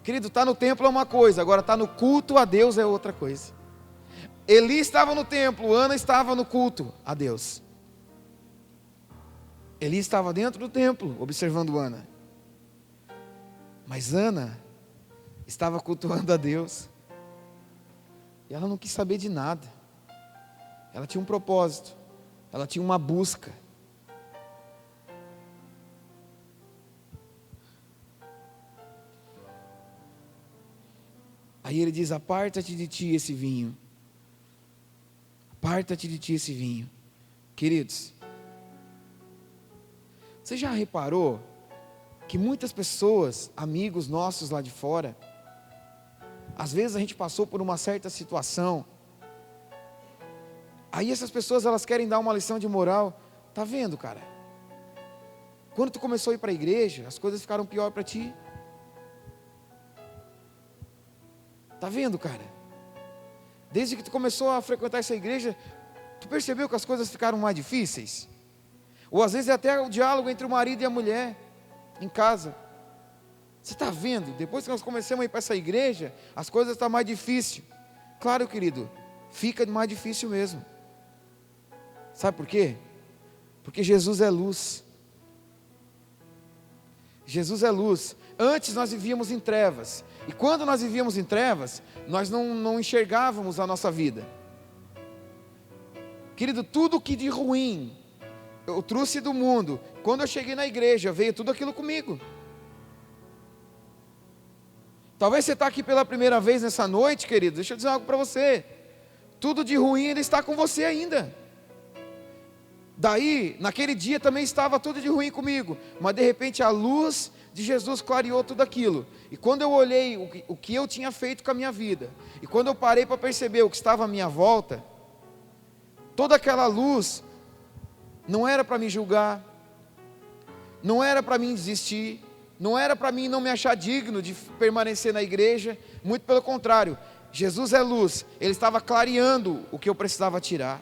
Querido, estar no templo é uma coisa, agora estar no culto a Deus é outra coisa. Eli estava no templo, Ana estava no culto a Deus. Eli estava dentro do templo, observando Ana. Mas Ana estava cultuando a Deus. E ela não quis saber de nada. Ela tinha um propósito. Ela tinha uma busca. Aí ele diz, aparta-te de ti esse vinho. Aparta-te de ti esse vinho. Queridos, você já reparou que muitas pessoas, amigos nossos lá de fora, às vezes a gente passou por uma certa situação, aí essas pessoas elas querem dar uma lição de moral. Tá vendo, cara? Quando tu começou a ir para a igreja, as coisas ficaram pior para ti. Tá vendo, cara? Desde que tu começou a frequentar essa igreja, tu percebeu que as coisas ficaram mais difíceis? Ou às vezes é até o diálogo entre o marido e a mulher em casa. Você está vendo? Depois que nós começamos a ir para essa igreja, as coisas estão mais difíceis. Claro, querido, fica mais difícil mesmo. Sabe por quê? Porque Jesus é luz. Jesus é luz. Antes nós vivíamos em trevas. E quando nós vivíamos em trevas, nós não enxergávamos a nossa vida. Querido, tudo que de ruim eu trouxe do mundo, quando eu cheguei na igreja, veio tudo aquilo comigo. Talvez você está aqui pela primeira vez nessa noite, querido, deixa eu dizer algo para você. Tudo de ruim ainda está com você ainda. Daí, naquele dia também estava tudo de ruim comigo, mas de repente a luz de Jesus clareou tudo aquilo. E quando eu olhei o que eu tinha feito com a minha vida, e quando eu parei para perceber o que estava à minha volta, toda aquela luz não era para me julgar, não era para mim desistir, não era para mim não me achar digno de permanecer na igreja, muito pelo contrário. Jesus é luz, Ele estava clareando o que eu precisava tirar,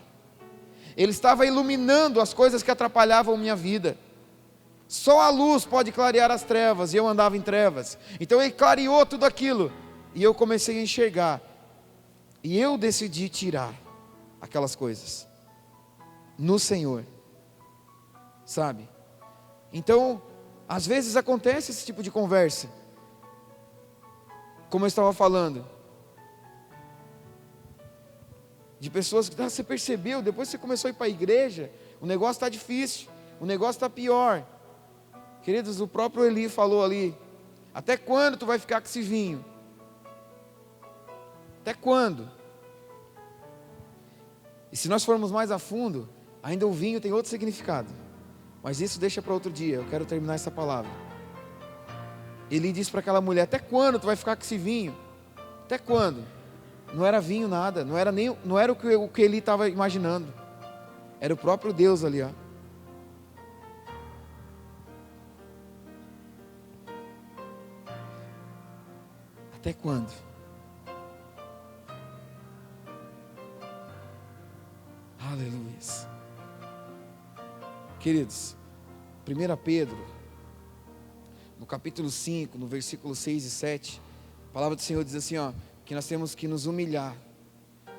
Ele estava iluminando as coisas que atrapalhavam minha vida. Só a luz pode clarear as trevas, e eu andava em trevas. Então Ele clareou tudo aquilo, e eu comecei a enxergar, e eu decidi tirar aquelas coisas no Senhor, sabe? Então, às vezes acontece esse tipo de conversa, como eu estava falando, de pessoas que você percebeu, depois que você começou a ir para a igreja, o negócio está difícil, o negócio está pior. Queridos, o próprio Eli falou ali: até quando tu vai ficar com esse vinho? Até quando? E se nós formos mais a fundo, ainda o vinho tem outro significado, mas isso deixa para outro dia. Eu quero terminar essa palavra. Eli disse para aquela mulher: até quando tu vai ficar com esse vinho? Até quando? Não era vinho nada, não era o que Eli estava imaginando. Era o próprio Deus ali, ó. Até quando? Aleluia. Queridos, 1 Pedro, no capítulo 5, no versículo 6 e 7, a palavra do Senhor diz assim, ó, que nós temos que nos humilhar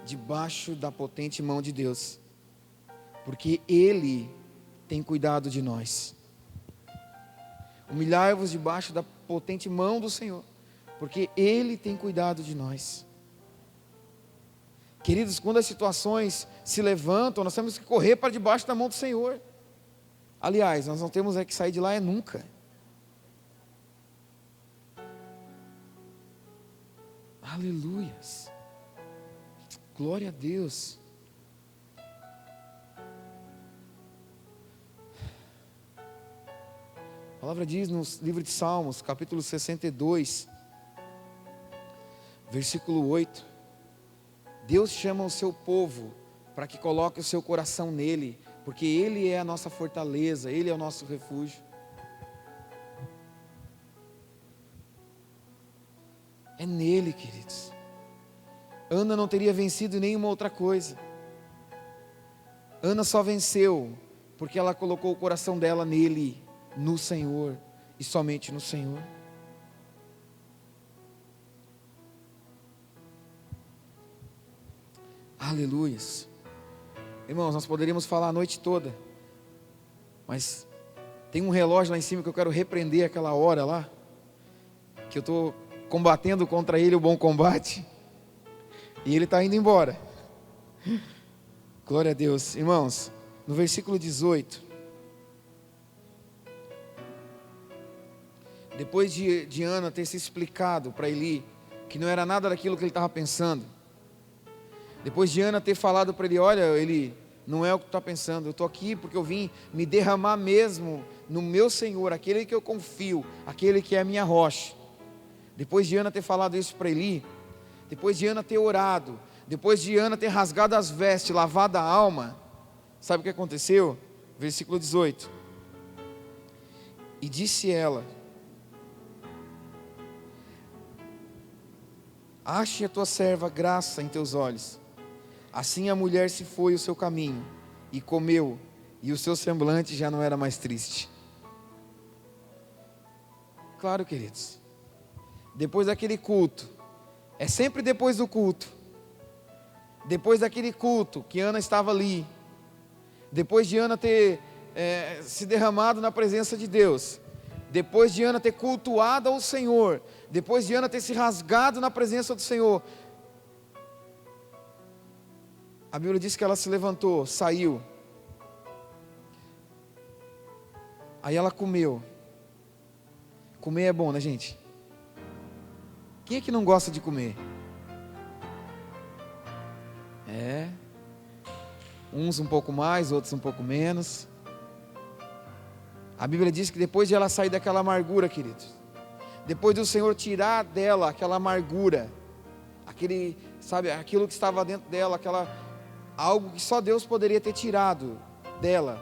debaixo da potente mão de Deus, porque Ele tem cuidado de nós. Humilhai-vos debaixo da potente mão do Senhor, porque Ele tem cuidado de nós. Queridos, quando as situações se levantam, nós temos que correr para debaixo da mão do Senhor. Aliás, nós não temos que sair de lá nunca. Aleluias. Glória a Deus. A palavra diz no livro de Salmos, capítulo 62, versículo 8. Deus chama o seu povo para que coloque o seu coração nele, porque Ele é a nossa fortaleza, Ele é o nosso refúgio. É nele, queridos. Ana não teria vencido nenhuma outra coisa. Ana só venceu porque ela colocou o coração dela nele, no Senhor e somente no Senhor. Aleluias. Irmãos, nós poderíamos falar a noite toda, mas tem um relógio lá em cima que eu quero repreender aquela hora lá, que eu estou combatendo contra ele o bom combate, e ele está indo embora. Glória a Deus. Irmãos, no versículo 18, depois de Ana ter se explicado para Eli que não era nada daquilo que ele estava pensando, depois de Ana ter falado para ele: olha, Eli, não é o que tu está pensando, eu estou aqui porque eu vim me derramar mesmo no meu Senhor, aquele que eu confio, aquele que é a minha rocha. Depois de Ana ter falado isso para Eli, depois de Ana ter orado, depois de Ana ter rasgado as vestes, lavado a alma, sabe o que aconteceu? Versículo 18. E disse ela: ache a tua serva graça em teus olhos. Assim a mulher se foi o seu caminho, e comeu, e o seu semblante já não era mais triste. Claro, queridos, depois daquele culto, é sempre depois do culto, depois daquele culto que Ana estava ali, depois de Ana ter se derramado na presença de Deus, depois de Ana ter cultuado ao Senhor, depois de Ana ter se rasgado na presença do Senhor, a Bíblia diz que ela se levantou, saiu, aí ela comeu. Comer é bom, né, gente? Quem é que não gosta de comer? Uns um pouco mais, outros um pouco menos. A Bíblia diz que depois de ela sair daquela amargura, queridos, depois do Senhor tirar dela aquela amargura, aquilo que estava dentro dela, algo que só Deus poderia ter tirado dela,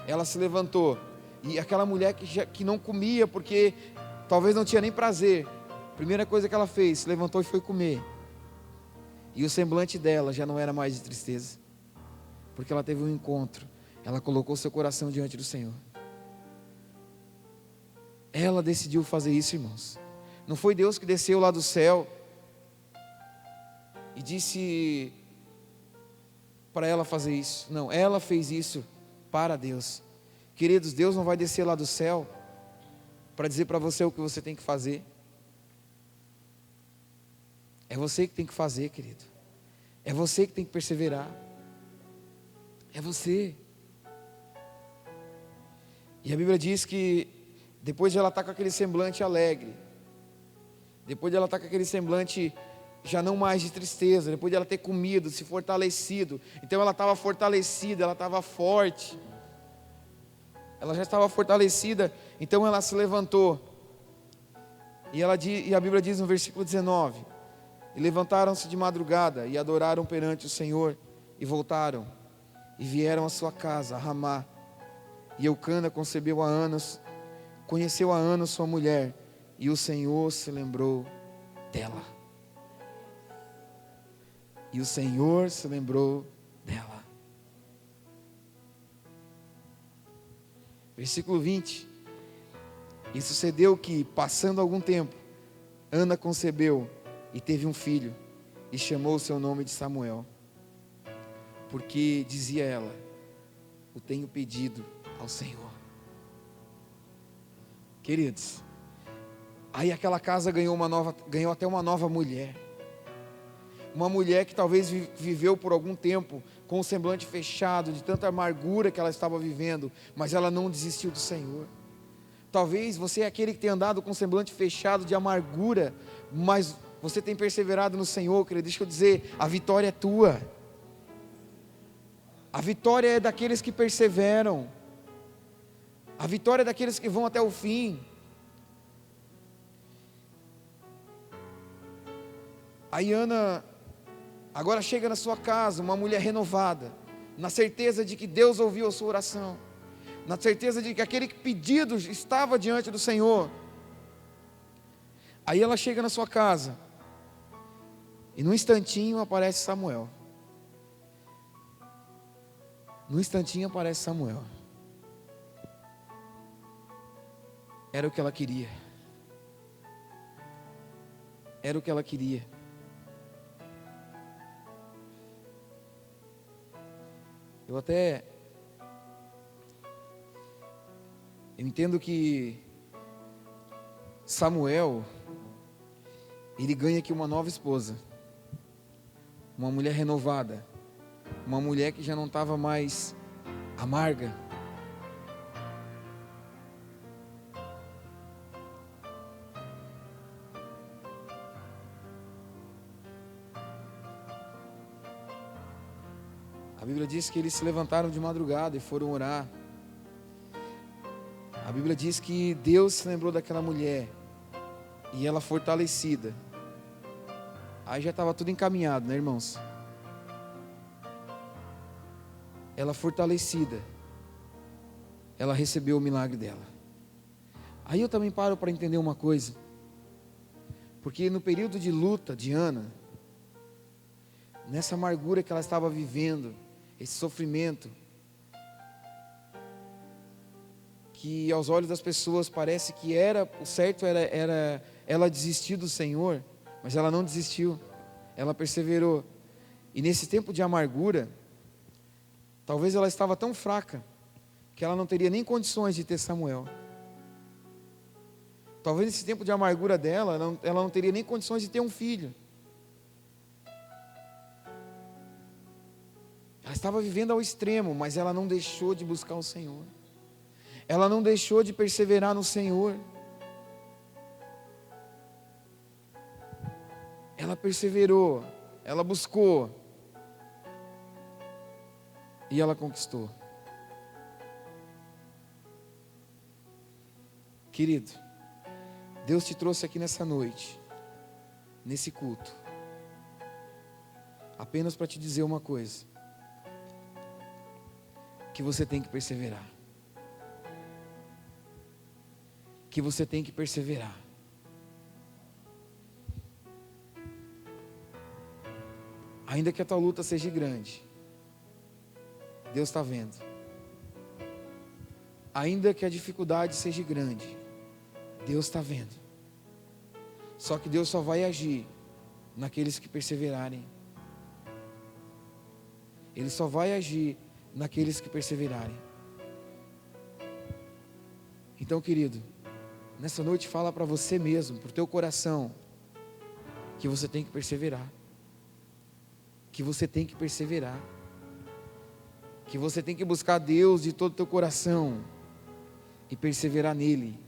ela se levantou, e aquela mulher que não comia, porque talvez não tinha nem prazer, a primeira coisa que ela fez, se levantou e foi comer, e o semblante dela já não era mais de tristeza, porque ela teve um encontro, ela colocou seu coração diante do Senhor. Ela decidiu fazer isso, irmãos. Não foi Deus que desceu lá do céu e disse para ela fazer isso. Não, ela fez isso para Deus. Queridos, Deus não vai descer lá do céu para dizer para você o que você tem que fazer. É você que tem que fazer, querido. É você que tem que perseverar. É você. E a Bíblia diz que depois de ela estar com aquele semblante alegre, depois de ela estar com aquele semblante já não mais de tristeza, depois de ela ter comido, se fortalecido, então ela estava fortalecida, ela estava forte, ela já estava fortalecida, então ela se levantou, e a Bíblia diz no versículo 19, e levantaram-se de madrugada, e adoraram perante o Senhor, e voltaram, e vieram à sua casa, a Ramá, e Eucana conheceu há anos sua mulher, e o Senhor se lembrou dela. E o Senhor se lembrou dela. Versículo 20. E sucedeu que, passando algum tempo, Ana concebeu e teve um filho, e chamou o seu nome de Samuel, porque dizia ela: o tenho pedido ao Senhor. Queridos, aí aquela casa ganhou até uma nova mulher. Uma mulher que talvez viveu por algum tempo com o semblante fechado, de tanta amargura que ela estava vivendo, mas ela não desistiu do Senhor. Talvez você é aquele que tem andado com o semblante fechado de amargura, mas você tem perseverado no Senhor, querido. Deixa eu dizer, a vitória é tua. A vitória é daqueles que perseveram. A vitória é daqueles que vão até o fim. Aí Ana agora chega na sua casa, uma mulher renovada, na certeza de que Deus ouviu a sua oração, na certeza de que aquele pedido estava diante do Senhor. Aí ela chega na sua casa, e num instantinho aparece Samuel. Num instantinho aparece Samuel. Era o que ela queria. Era o que ela queria. Eu entendo que Samuel, ele ganha aqui uma nova esposa, uma mulher renovada, uma mulher que já não estava mais amarga. A Bíblia diz que eles se levantaram de madrugada e foram orar. A Bíblia diz que Deus se lembrou daquela mulher, e ela fortalecida. Aí já estava tudo encaminhado, né, irmãos? Ela fortalecida, ela recebeu o milagre dela. Aí eu também paro para entender uma coisa, porque no período de luta de Ana, nessa amargura que ela estava vivendo, esse sofrimento, que aos olhos das pessoas parece que era o certo, era ela desistir do Senhor, mas ela não desistiu, ela perseverou. E nesse tempo de amargura, talvez ela estava tão fraca que ela não teria nem condições de ter Samuel. Talvez nesse tempo de amargura dela, ela não teria nem condições de ter um filho. Ela estava vivendo ao extremo, mas ela não deixou de buscar o Senhor. Ela não deixou de perseverar no Senhor. Ela perseverou, ela buscou, e ela conquistou. Querido, Deus te trouxe aqui nessa noite, nesse culto, apenas para te dizer uma coisa: que você tem que perseverar. Que você tem que perseverar. Ainda que a tua luta seja grande, Deus está vendo. Ainda que a dificuldade seja grande, Deus está vendo. Só que Deus só vai agir naqueles que perseverarem. Ele só vai agir naqueles que perseverarem. Então, querido, nessa noite fala para você mesmo, para o teu coração, que você tem que perseverar. Que você tem que perseverar. Que você tem que buscar Deus de todo o teu coração. e perseverar nele.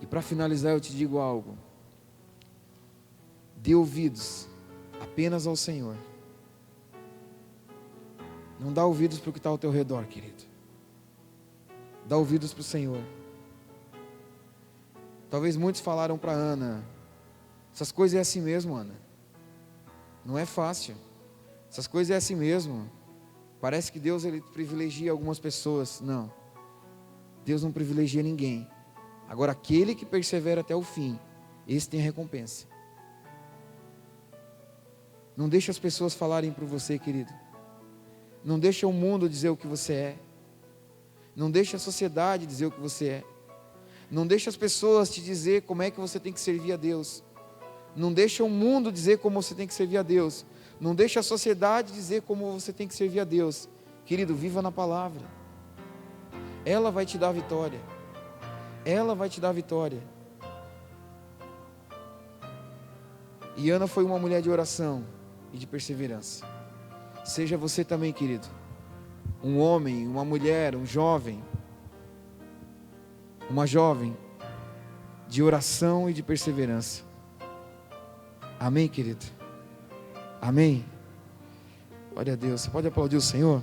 E para finalizar eu te digo algo: dê ouvidos apenas ao Senhor. Não dá ouvidos para o que está ao teu redor, querido. Dá ouvidos para o Senhor. Talvez muitos falaram para Ana: essas coisas é assim mesmo, Ana. Não é fácil. Essas coisas é assim mesmo. Parece que Deus ele privilegia algumas pessoas. Não. Deus não privilegia ninguém. Agora aquele que persevera até o fim, esse tem a recompensa. Não deixe as pessoas falarem por você, querido. Não deixe o mundo dizer o que você é. Não deixe a sociedade dizer o que você é. Não deixe as pessoas te dizer como é que você tem que servir a Deus. Não deixe o mundo dizer como você tem que servir a Deus. Não deixe a sociedade dizer como você tem que servir a Deus. Querido, viva na palavra. Ela vai te dar a vitória. Ela vai te dar a vitória. E Ana foi uma mulher de oração e de perseverança. Seja você também, querido. Um homem, uma mulher, um jovem, uma jovem de oração e de perseverança. Amém, querido? Amém? Glória a Deus. Você pode aplaudir o Senhor?